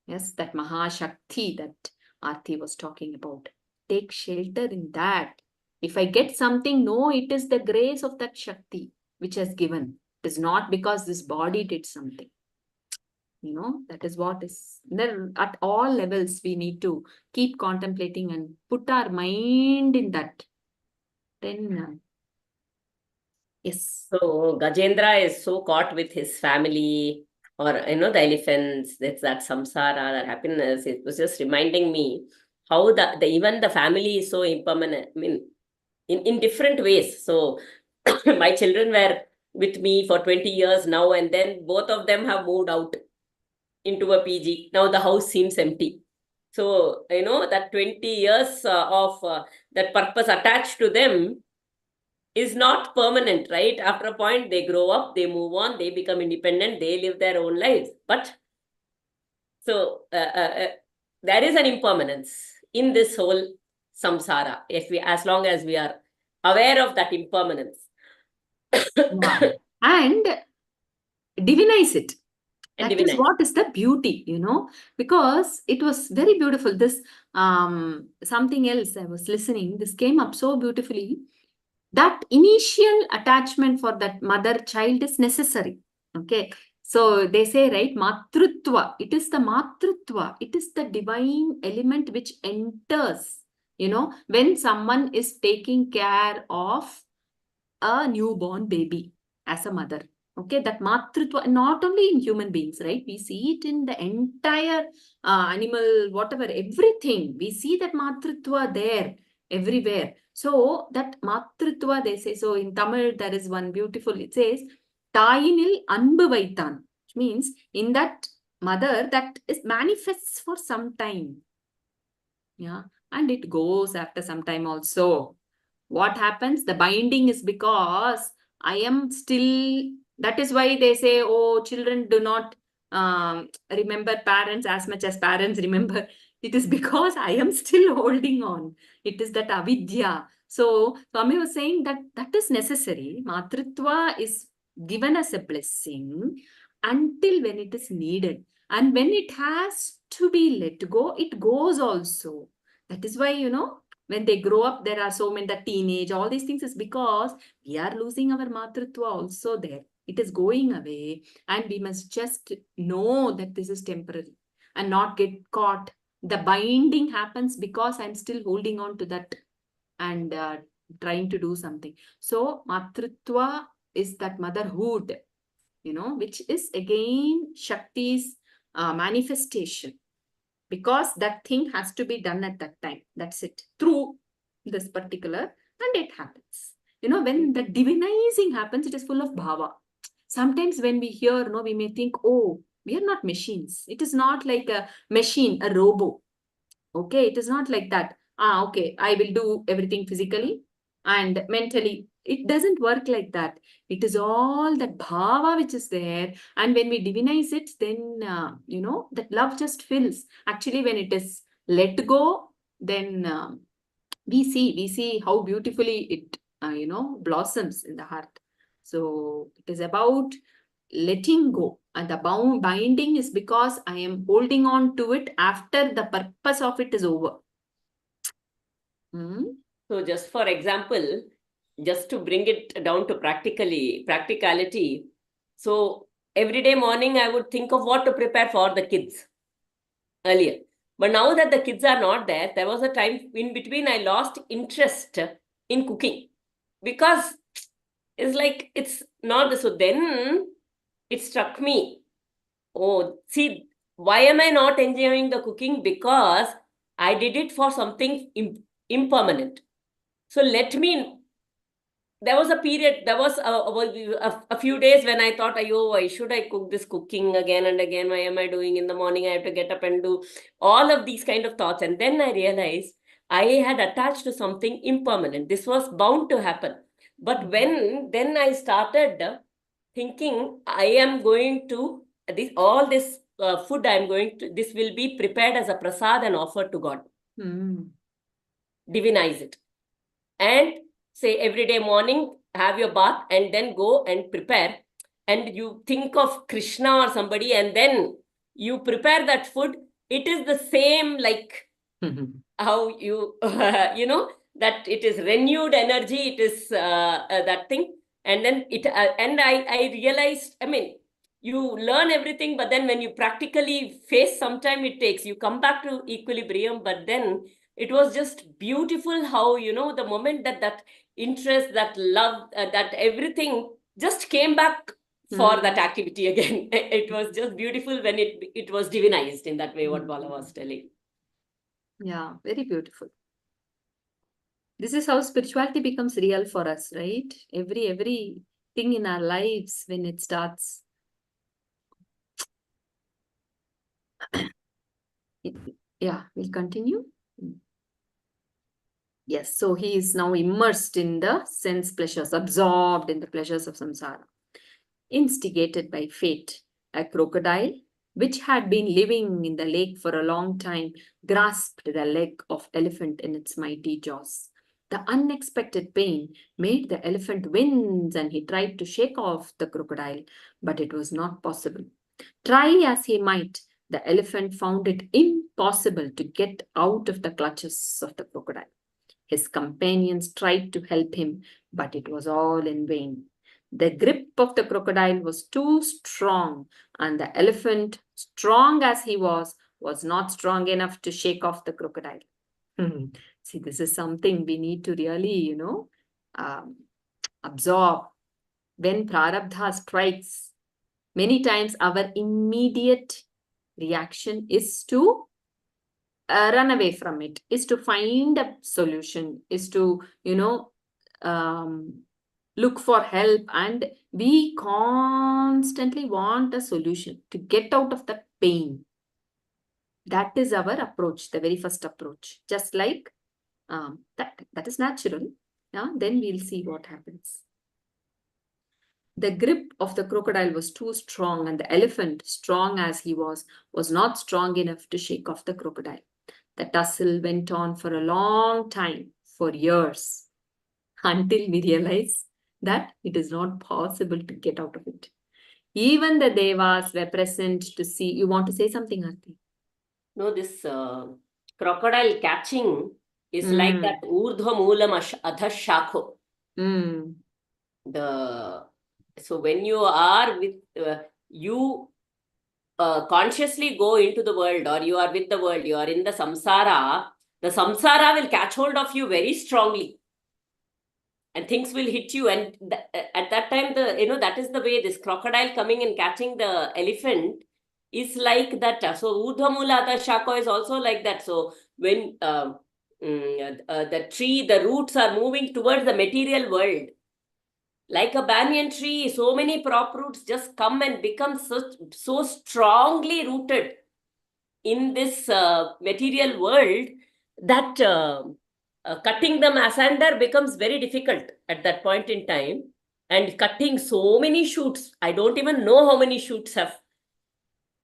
Yes, that Mahashakti that Aarti was talking about. Take shelter in that. If I get something, no, it is the grace of that Shakti which has given. It is not because this body did something. That is what is there. At all levels, we need to keep contemplating and put our mind in that. Then, yes. So Gajendra is so caught with his family, or the elephants. That's that samsara, that happiness. It was just reminding me how even the family is so impermanent. I mean, in different ways. So my children were with me for 20 years now, and then both of them have moved out into a PG. Now the house seems empty. So, that 20 years of that purpose attached to them is not permanent, right? After a point, they grow up, they move on, they become independent, they live their own lives. But so there is an impermanence in this whole samsara, as long as we are aware of that impermanence. Yeah. And divinize it. And That is divinize. what is the beauty, because it was very beautiful. This something else I was listening, this came up so beautifully. That initial attachment for that mother-child is necessary. Okay. So they say, right, matrutva. It is the matrutva. It is the divine element which enters, when someone is taking care of a newborn baby as a mother. Okay, that matrutva, not only in human beings, right? We see it in the entire animal, whatever, everything. We see that matrutva there everywhere. So that matrutva, they say, so in Tamil, there is one beautiful, it says, Tayinil anbu vaithan, which means in that mother that is manifests for some time. Yeah, and it goes after some time also. What happens? The binding is because I am still, that is why they say, oh, children do not remember parents as much as parents remember. It is because I am still holding on. It is that avidya. So Swami was saying that that is necessary. Matritva is given as a blessing until when it is needed. And when it has to be let go, it goes also. That is why, when they grow up, there are so many, the teenage, all these things is because we are losing our matritva also there. It is going away, and we must just know that this is temporary and not get caught. The binding happens because I'm still holding on to that and trying to do something. So matritva is that motherhood, which is again Shakti's manifestation. Because that thing has to be done at that time. That's it. Through this particular, and it happens. When the divinizing happens, it is full of bhava. Sometimes when we hear, we may think, oh, we are not machines. It is not like a machine, a robo. Okay, it is not like that. Okay, I will do everything physically and mentally. It doesn't work like that. It is all that bhava which is there. And when we divinize it, then, that love just fills. Actually, when it is let go, then we see how beautifully it, blossoms in the heart. So it is about letting go, and the binding is because I am holding on to it after the purpose of it is over. So just for example, just to bring it down to practicality. So every day morning, I would think of what to prepare for the kids earlier. But now that the kids are not there, there was a time in between I lost interest in cooking because it's like, it's not. So then it struck me, oh, see, why am I not enjoying the cooking? Because I did it for something impermanent. So there was a period, there was a few days when I thought, oh, why should I cook this cooking again and again? Why am I doing in the morning? I have to get up and do all of these kind of thoughts. And then I realized I had attached to something impermanent. This was bound to happen. But then I started thinking, I am going to, all this food this will be prepared as a prasad and offered to God. Divinize it. And say every day morning, have your bath and then go and prepare. And you think of Krishna or somebody and then you prepare that food. It is the same like how you, that it is renewed energy. It is that thing. And then and I realized, you learn everything, but then when you practically face, sometime it takes, you come back to equilibrium, but then it was just beautiful how, the moment that interest, that love, that everything just came back for that activity again. It was just beautiful when it was divinized in that way, what Bala was telling. Yeah, very beautiful. This is how spirituality becomes real for us, right? Every thing in our lives when it starts. Yeah, we'll continue. Yes, so he is now immersed in the sense pleasures, absorbed in the pleasures of samsara. Instigated by fate, a crocodile, which had been living in the lake for a long time, grasped the leg of elephant in its mighty jaws. The unexpected pain made the elephant wince, and he tried to shake off the crocodile, but it was not possible. Try as he might, the elephant found it impossible to get out of the clutches of the crocodile. His companions tried to help him, but it was all in vain. The grip of the crocodile was too strong, and the elephant, strong as he was not strong enough to shake off the crocodile. See, this is something we need to really, um, absorb. When prarabdha strikes, many times our immediate reaction is to run away from it, is to find a solution, is to, look for help, and we constantly want a solution to get out of the pain. That is our approach, the very first approach. Just like that is natural. Yeah? Then we'll see what happens. The grip of the crocodile was too strong, and the elephant, strong as he was not strong enough to shake off the crocodile. The tussle went on for a long time, for years, until we realize that it is not possible to get out of it. Even the devas were present to see. You want to say something, Aarti? No, this crocodile catching is like that urdhva moolam adha shakho. So when you are with you consciously go into the world, or you are with the world, you are in the samsara will catch hold of you very strongly, and things will hit you. And at that time, that is the way this crocodile coming and catching the elephant is like that. So urdhva mula adha shakho is also like that. So when the tree, the roots are moving towards the material world, like a banyan tree, so many prop roots just come and become so strongly rooted in this material world that cutting them asunder becomes very difficult at that point in time. And cutting so many shoots, I don't even know how many shoots have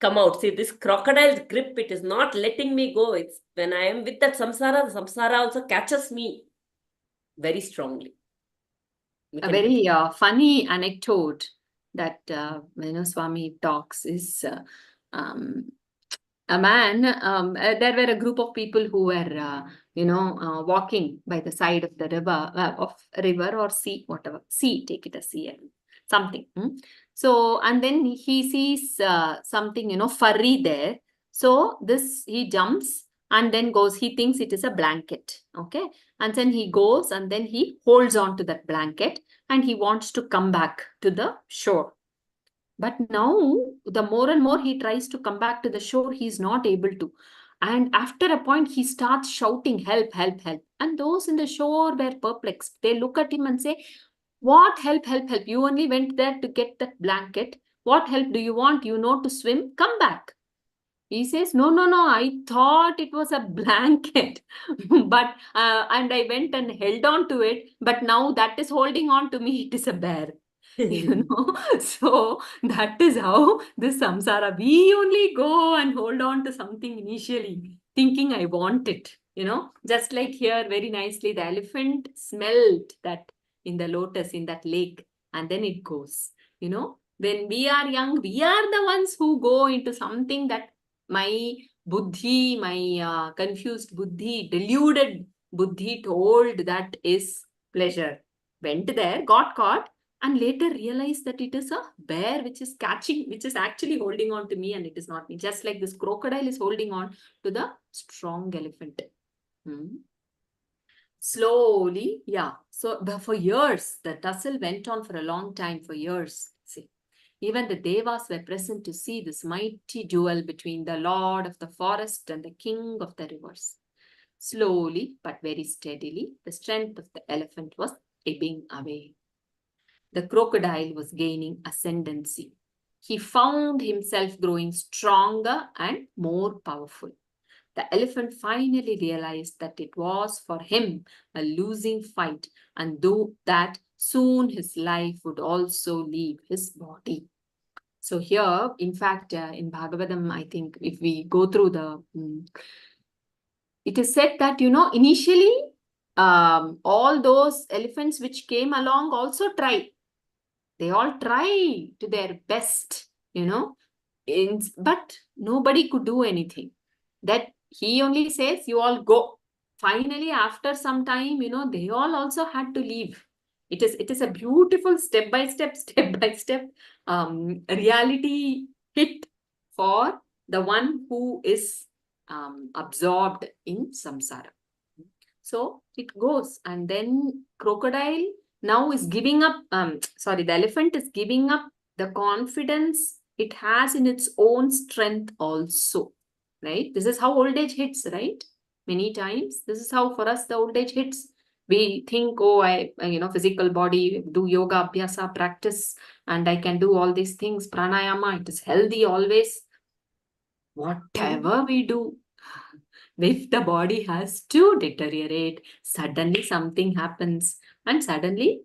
come out. See, this crocodile's grip, it is not letting me go. It's when I am with that samsara, the samsara also catches me very strongly. A very funny anecdote that Swami talks is a man. There were a group of people who were walking by the side of the river or sea, whatever, sea, take it as sea, something. So, and then he sees something furry there. So he jumps and then goes. He thinks it is a blanket. Okay. And then he goes and then he holds on to that blanket and he wants to come back to the shore. But now, the more and more he tries to come back to the shore, he's not able to. And after a point, he starts shouting, help, help, help. And those in the shore were perplexed. They look at him and say, what help, help, help? You only went there to get that blanket. What help do you want? You know to swim? Come back. He says, no, I thought it was a blanket, but and I went and held on to it, but now that is holding on to me, it is a bear. So that is how this samsara, we only go and hold on to something initially, thinking I want it, just like here very nicely, the elephant smelled that in the lotus, in that lake, and then it goes, when we are young, we are the ones who go into something that my buddhi, my confused buddhi, deluded buddhi told that is pleasure. Went there, got caught, and later realized that it is a bear which is actually holding on to me, and it is not me. Just like this crocodile is holding on to the strong elephant. Slowly, yeah. So for years, the tussle went on for a long time, for years. See. Even the devas were present to see this mighty duel between the lord of the forest and the king of the rivers. Slowly, but very steadily, the strength of the elephant was ebbing away. The crocodile was gaining ascendancy. He found himself growing stronger and more powerful. The elephant finally realized that it was for him a losing fight, and though that soon his life would also leave his body. So here, in fact, in Bhagavatam, I think if we go through it is said that, initially all those elephants which came along also try. They all try to their best, but nobody could do anything. That he only says, you all go. Finally, after some time, they all also had to leave. It is a beautiful step by step reality hit for the one who is absorbed in samsara. So it goes, and then crocodile now is giving up. The elephant is giving up the confidence it has in its own strength also, right? This is how old age hits, right? Many times, this is how for us the old age hits. We think, oh, physical body, do yoga, abhyasa, practice, and I can do all these things, pranayama, it is healthy always. Whatever we do, if the body has to deteriorate, suddenly something happens, and suddenly,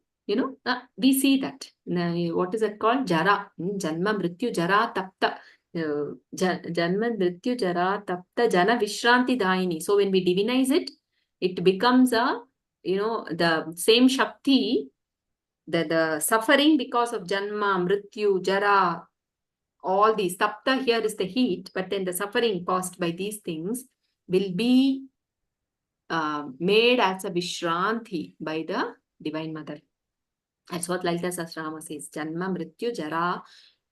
we see that. What is it called? Jara. Janma, Mrityu, Jara, Tapta. Janma, Mrityu, Jara, Tapta, Jana, Vishranti, Daini. So when we divinize it, it becomes the same Shakti, the suffering because of Janma, Mrityu, Jara, all these. Tapta here is the heat, but then the suffering caused by these things will be made as a Vishranti by the Divine Mother. That's what Lalita Sahasranama says. Janma, Mrityu, Jara,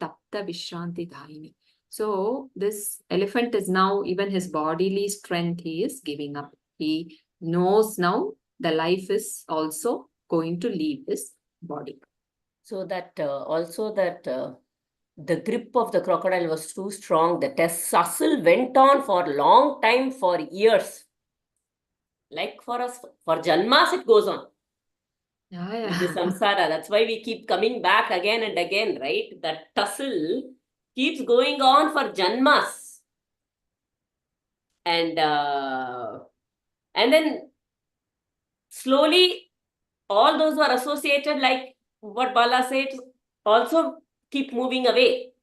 Tapta, Vishranti, Dhaini. So this elephant is now, even his bodily strength, he is giving up. He knows now the life is also going to leave his body. So that the grip of the crocodile was too strong. The tussle went on for a long time, for years. Like for us, for janmas, it goes on. Yeah. With the samsara. That's why we keep coming back again and again, right? That tussle keeps going on for janmas. And then slowly, all those who are associated, like what Bala said, also keep moving away.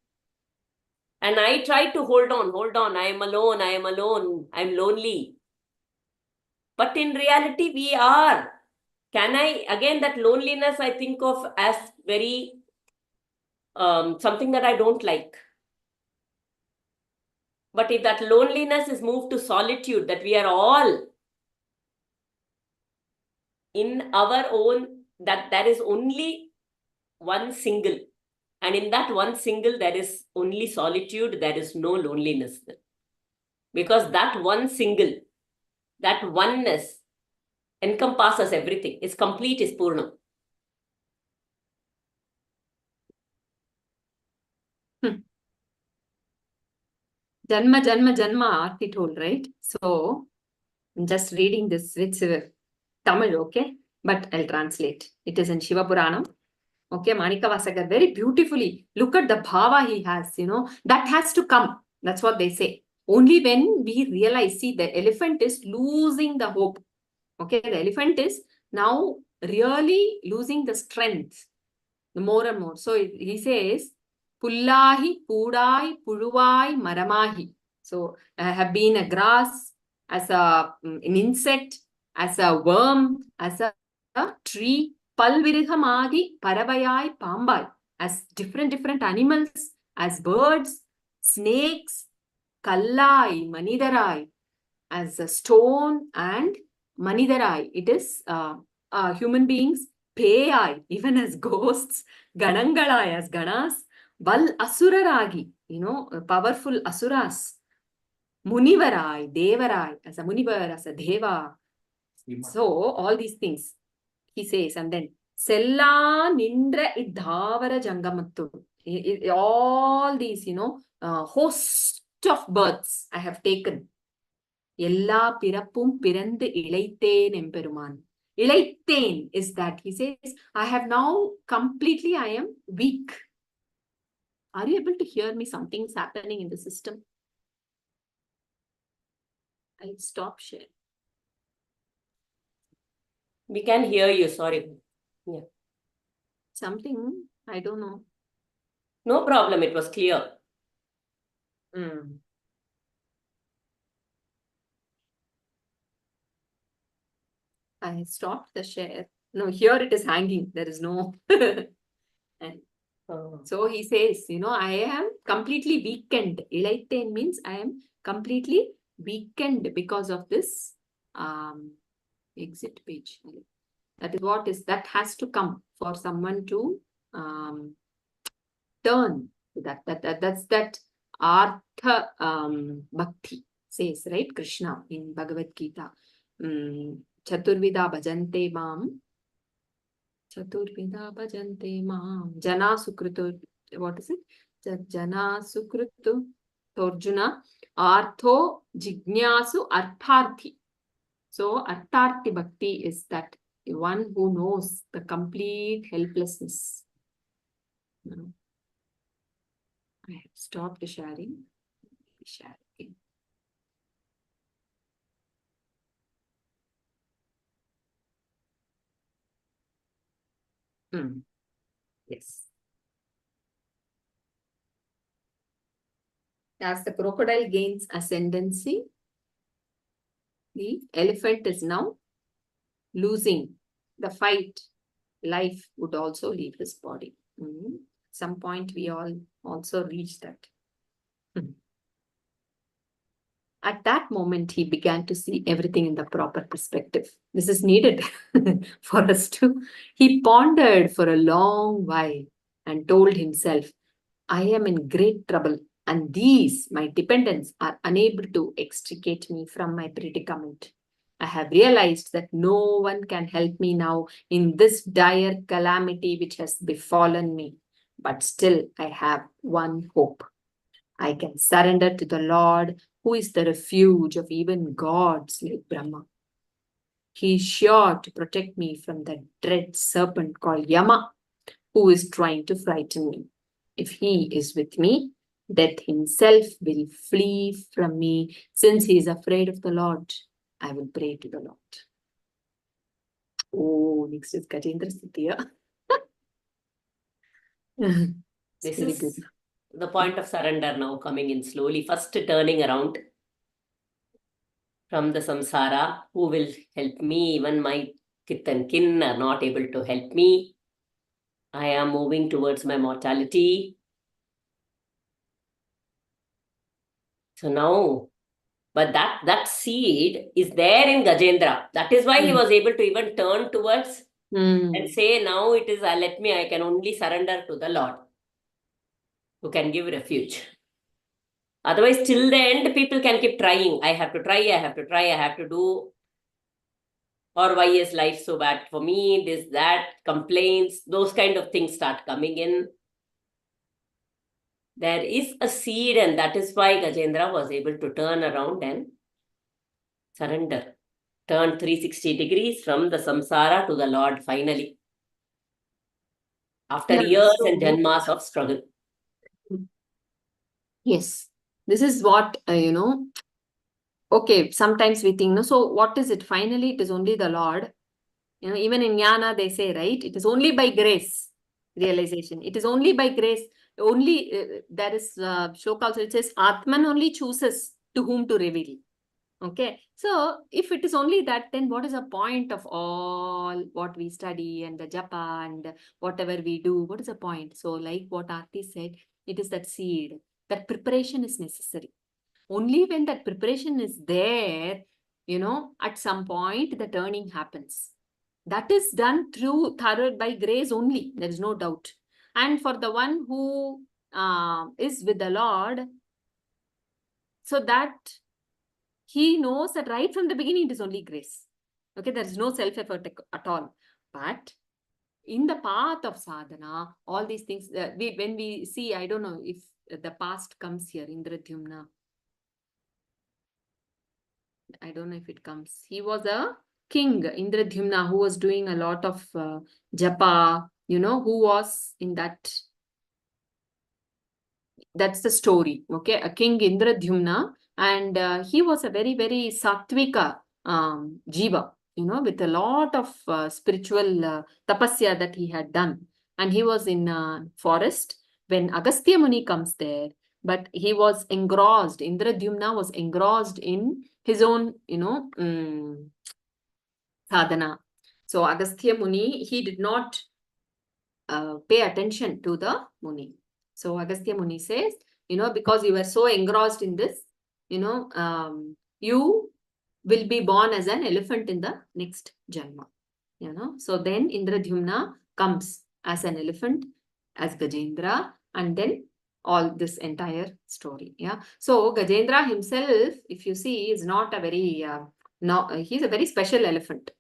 And I try to hold on. I am alone, I'm lonely. But in reality, we are. Again, that loneliness I think of as very something that I don't like. But if that loneliness is moved to solitude, that we are all in our own, that there is only one single. And in that one single, there is only solitude, there is no loneliness. Because that one single, that oneness encompasses everything. It's complete, is Purnam. Janma, Janma, Janma, Aarti told, right? So, I'm just reading this with Tamil, okay? But I'll translate. It is in Shiva Puranam. Okay, Manika Vasagar, very beautifully. Look at the bhava he has, that has to come. That's what they say. Only when we realize, see, the elephant is losing the hope. Okay, the elephant is now really losing the strength, more and more. So he says, Pullahi, Pudai, Puluvai, Maramahi. So I have been a grass, as an insect, as a worm, as a tree, Palvirhamagi, Paravayai, Pambai, as different animals, as birds, snakes, Kallai, Manidarai, as a stone and Manidarai. It is human beings, Peyai, even as ghosts, Ganangalai, as Ganas, Val Asuraragi, powerful Asuras, Munivarai, Devarai, as a Munivar, as a Deva. So, all these things he says, and then Sella Nindra Idhavara Jangamattu. All these, host of births I have taken. Ella pirappum pirandu ilaithen emperuman. Ilaithen is that. He says, I have now completely, I am weak. Are you able to hear me? Something's happening in the system. I'll stop sharing. We can hear you, sorry. Yeah. Something, I don't know. No problem, it was clear. I stopped the share. No, here it is hanging. There is no. And Oh. so he says, I am completely weakened. Ilaiten means I am completely weakened because of this exit page. That is what is that has to come for someone to turn to that's that artha bhakti says, right? Krishna in Bhagavad Gita. Chaturvida bhajante mam. Chaturvida bhajante mam. Jana sukrutu. What is it? Jana sukrutu. Arjuna. Artho jignasu artharthi. So artharthi bhakti is that one who knows the complete helplessness. I have stopped sharing. Share again. Yes. As the crocodile gains ascendancy, the elephant is now losing the fight. Life would also leave his body. Some point we all also reach that. At that moment, he began to see everything in the proper perspective. This is needed for us to. He pondered for a long while and told himself, I am in great trouble, and these, my dependents, are unable to extricate me from my predicament. I have realized that no one can help me now in this dire calamity which has befallen me. But still, I have one hope. I can surrender to the Lord, who is the refuge of even gods like Brahma. He is sure to protect me from the dread serpent called Yama, who is trying to frighten me. If he is with me, death himself will flee from me. Since he is afraid of the Lord, I will pray to the Lord. Oh, next is Gajendra Sthitiya. This is the point of surrender now coming in slowly. First turning around from the samsara. Who will help me? Even my kith and kin are not able to help me. I am moving towards my mortality. So now, but that seed is there in Gajendra. That is why he was able to even turn towards and say, now it is, I can only surrender to the Lord, who can give refuge. Otherwise, till the end, people can keep trying. I have to try, I have to try, I have to do. Or why is life so bad for me? This, that, complaints, those kind of things start coming in. There is a seed, and that is why Gajendra was able to turn around and surrender. Turn 360 degrees from the samsara to the Lord finally. After years and janmas of struggle. Yes. This is what, okay, sometimes we think, no, so what is it? Finally, it is only the Lord. Even in Jnana, they say, right? It is only by grace, realization. It is only by grace. Only, there is shloka also, it says, Atman only chooses to whom to reveal. Okay. So, if it is only that, then what is the point of all what we study and the japa and whatever we do? What is the point? So, like what Aarti said, it is that seed. That preparation is necessary. Only when that preparation is there, at some point, the turning happens. That is done through thorough by grace only. There is no doubt. And for the one who is with the Lord, so that he knows that right from the beginning, it is only grace. Okay, there is no self-effort at all. But in the path of sadhana, all these things, when we see, I don't know if the past comes here, Indradyumna. I don't know if it comes. He was a king, Indradyumna, who was doing a lot of japa, who was in that. That's the story. Okay, a king Indradyumna, and he was a very, very sattvika jiva, with a lot of spiritual tapasya that he had done. And he was in a forest when Agastya Muni comes there, but he was engrossed. Indradyumna was engrossed in his own, sadhana. So Agastya Muni, he did not pay attention to the Muni. So Agastya Muni says, because you were so engrossed in this, you will be born as an elephant in the next Janma. So then Indradyumna comes as an elephant, as Gajendra, and then all this entire story. Yeah. So Gajendra himself, if you see, is not a very, he's a very special elephant.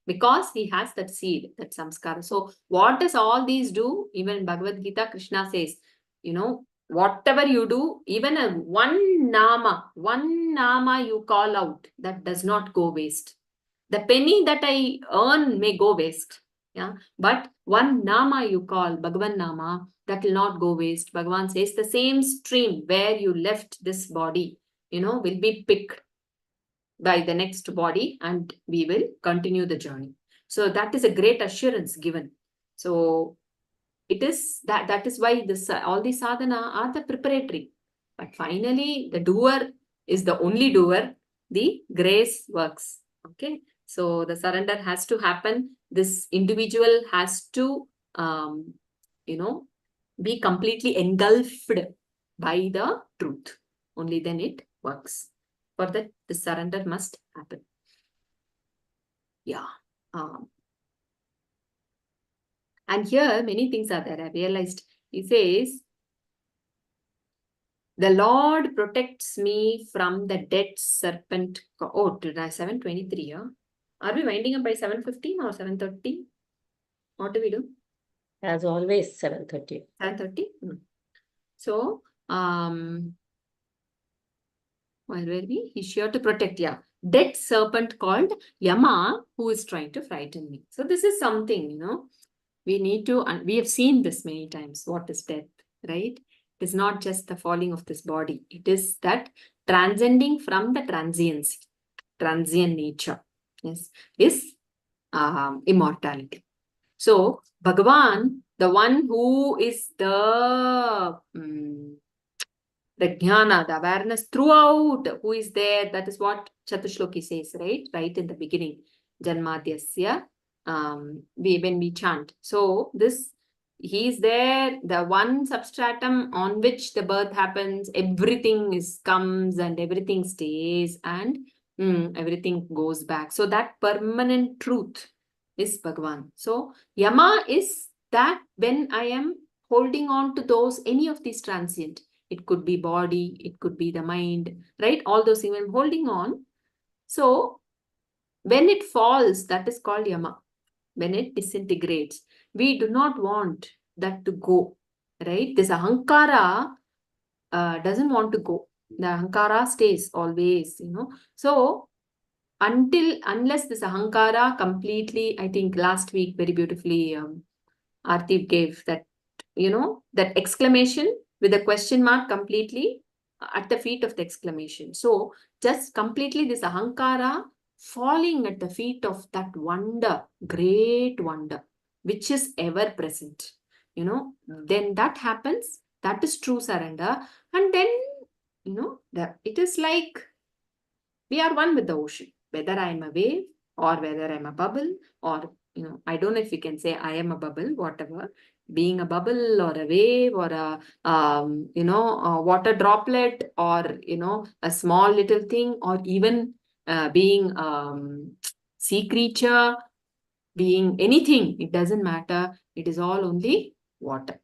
Because he has that seed, that samskara. So what does all these do? Even in Bhagavad Gita, Krishna says, whatever you do, even one nama you call out, that does not go waste. The penny that I earn may go waste. Yeah. But one nama you call, Bhagavan nama, that will not go waste. Bhagavan says the same stream where you left this body, will be picked by the next body and we will continue the journey. So that is a great assurance given. So it is that is why this all these sadhana are the preparatory. But finally, the doer is the only doer. The grace works. Okay. So the surrender has to happen. This individual has to, be completely engulfed by the truth. Only then it works. For that, the surrender must happen. Yeah. And here, many things are there. I realized. He says, the Lord protects me from the dead serpent. Oh, 7:23. Yeah? Are we winding up by 7:15 or 7:30? What do we do? As always, 7:30. 7:30? So, where were we? He's sure to protect, yeah. Dead serpent called Yama, who is trying to frighten me. So this is something, we need to, and we have seen this many times. What is death, right? It is not just the falling of this body. It is that transcending from the transiency, transient nature, yes, is immortality. So Bhagavan, the one who is the jnana, the awareness throughout, who is there, that is what Chatushloki says, right in the beginning, Janmadhyasya, when we chant. So this, he is there, the one substratum on which the birth happens, everything comes and everything stays and everything goes back. So that permanent truth is Bhagavan. So Yama is that when I am holding on to any of these transient, it could be body, it could be the mind, right? All those things I'm holding on. So when it falls, that is called Yama. When it disintegrates, we do not want that to go, right? This Ahankara doesn't want to go. The Ahankara stays always, So unless this Ahankara completely, I think last week very beautifully Aarti gave that, that exclamation with a question mark completely at the feet of the exclamation. So just completely this Ahankara falling at the feet of that wonder, great wonder, which is ever present, then that happens. That is true surrender. And then, it is like we are one with the ocean, whether I am a wave or whether I'm a bubble or, I don't know if you can say I am a bubble, whatever, being a bubble or a wave or a water droplet or, a small little thing or even being sea creature, being anything, it doesn't matter. It is all only water.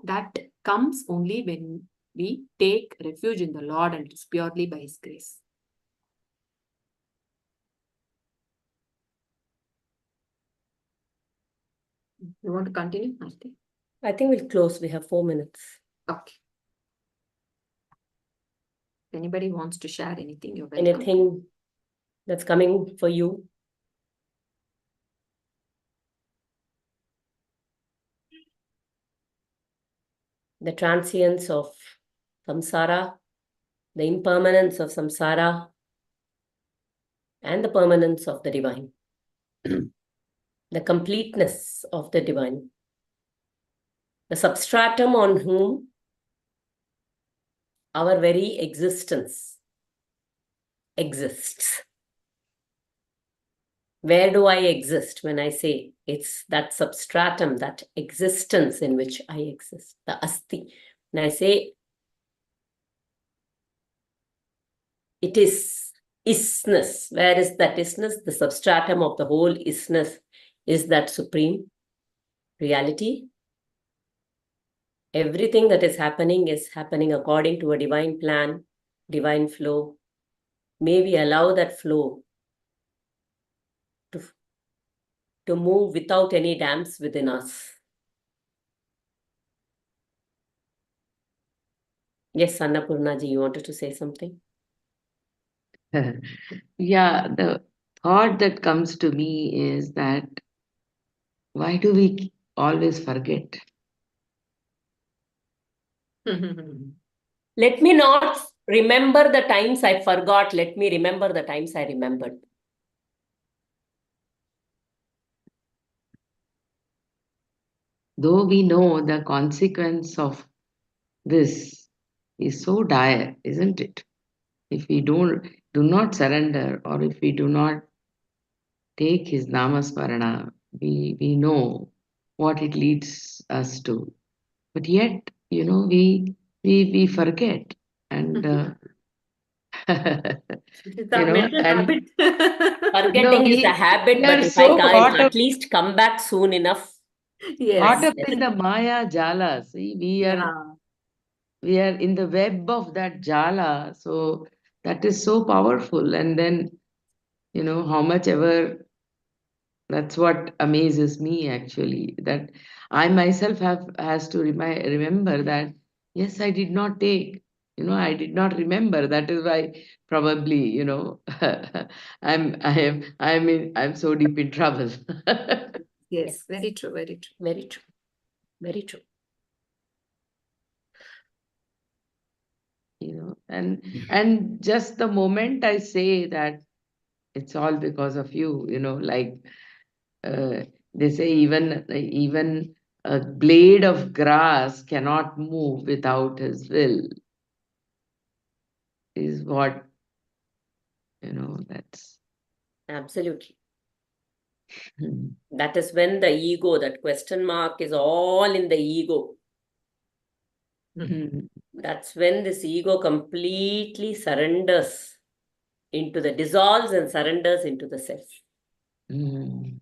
That comes only when we take refuge in the Lord and it's purely by His grace. You want to continue, Aarti? I think we'll close. We have 4 minutes. Okay. If anybody wants to share anything, you're welcome. Anything that's coming for you? The transience of samsara, the impermanence of samsara, and the permanence of the divine. The completeness of the divine. The substratum on whom our very existence exists. Where do I exist when I say it's that substratum, that existence in which I exist, the asti. When I say it is isness, where is that isness? The substratum of the whole isness is that supreme reality. Everything that is happening according to a divine plan, divine flow. May we allow that flow to move without any dams within us. Yes, Annapurna ji, you wanted to say something? Yeah, the thought that comes to me is that why do we always forget? Let me not remember the times I forgot. Let me remember the times I remembered. Though we know the consequence of this is so dire, isn't it? If we do not surrender, or if we do not take his namasmarana, we know what it leads us to. But yet, we forget. And It is you a know, mental and habit. no, Forgetting is a we habit, but are if I so can caught up at least come back soon enough. Yes. caught up in the Maya Jala. See, Yeah. we are in the web of that Jala. So that is so powerful. And then, how much ever, that's what amazes me actually. That I myself has to remember that yes, I did not take. I did not remember. That is why probably, I'm so deep in trouble. Yes. Very true. Very true. Very true. Very true. And just the moment I say that it's all because of you, like they say even a blade of grass cannot move without his will, is what that's Absolutely. Hmm. That is when the ego, that question mark is all in the ego. Hmm. That's when this ego completely surrenders into the dissolves and surrenders into the self. Hmm.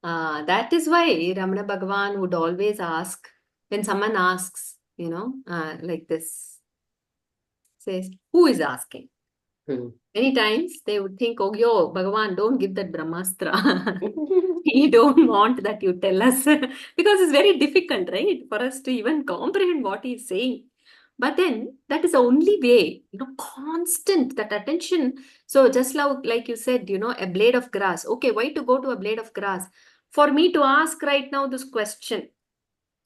That is why Ramana Bhagavan would always ask, when someone asks, like this, says, who is asking? Hmm. Many times they would think, oh, yo, Bhagavan, don't give that Brahmastra. We don't want that you tell us. Because it's very difficult, right? For us to even comprehend what he's saying. But then that is the only way, constant that attention. So just like you said, a blade of grass. Okay, why to go to a blade of grass? For me to ask right now this question,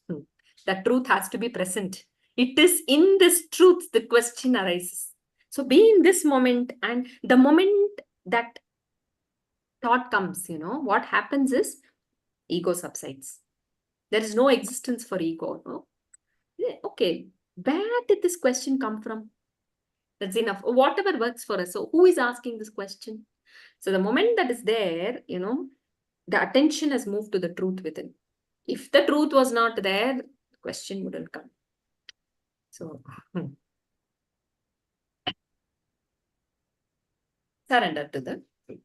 the truth has to be present. It is in this truth the question arises. So be in this moment, and the moment that thought comes, what happens is ego subsides. There is no existence for ego. No? Okay, where did this question come from? That's enough. Whatever works for us. So who is asking this question? So the moment that is there, the attention has moved to the truth within. If the truth was not there, the question wouldn't come. So surrender to the truth.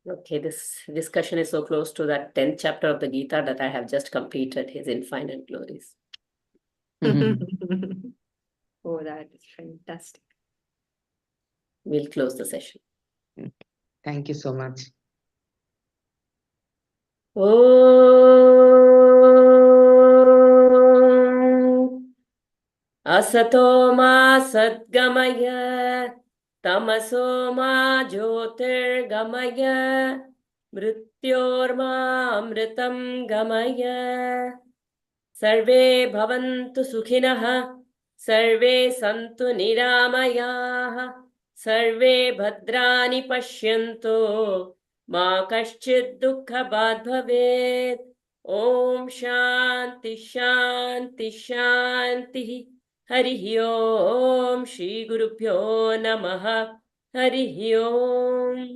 Okay, this discussion is so close to that 10th chapter of the Gita that I have just completed, his infinite glories. Oh, that is fantastic. We'll close the session. Thank you so much. Om Asato ma sadgamaya tamaso ma jyotirgamaya mrityorma amritam gamaya Sarve bhavantu sukhinah Sarve santu niramayah Sarve bhadrani pashyantu Ma kaschid dukkha bhavet Om Shanti Shanti Shanti Harihi Om. Shri Gurubhyo Namaha. Harihi Om.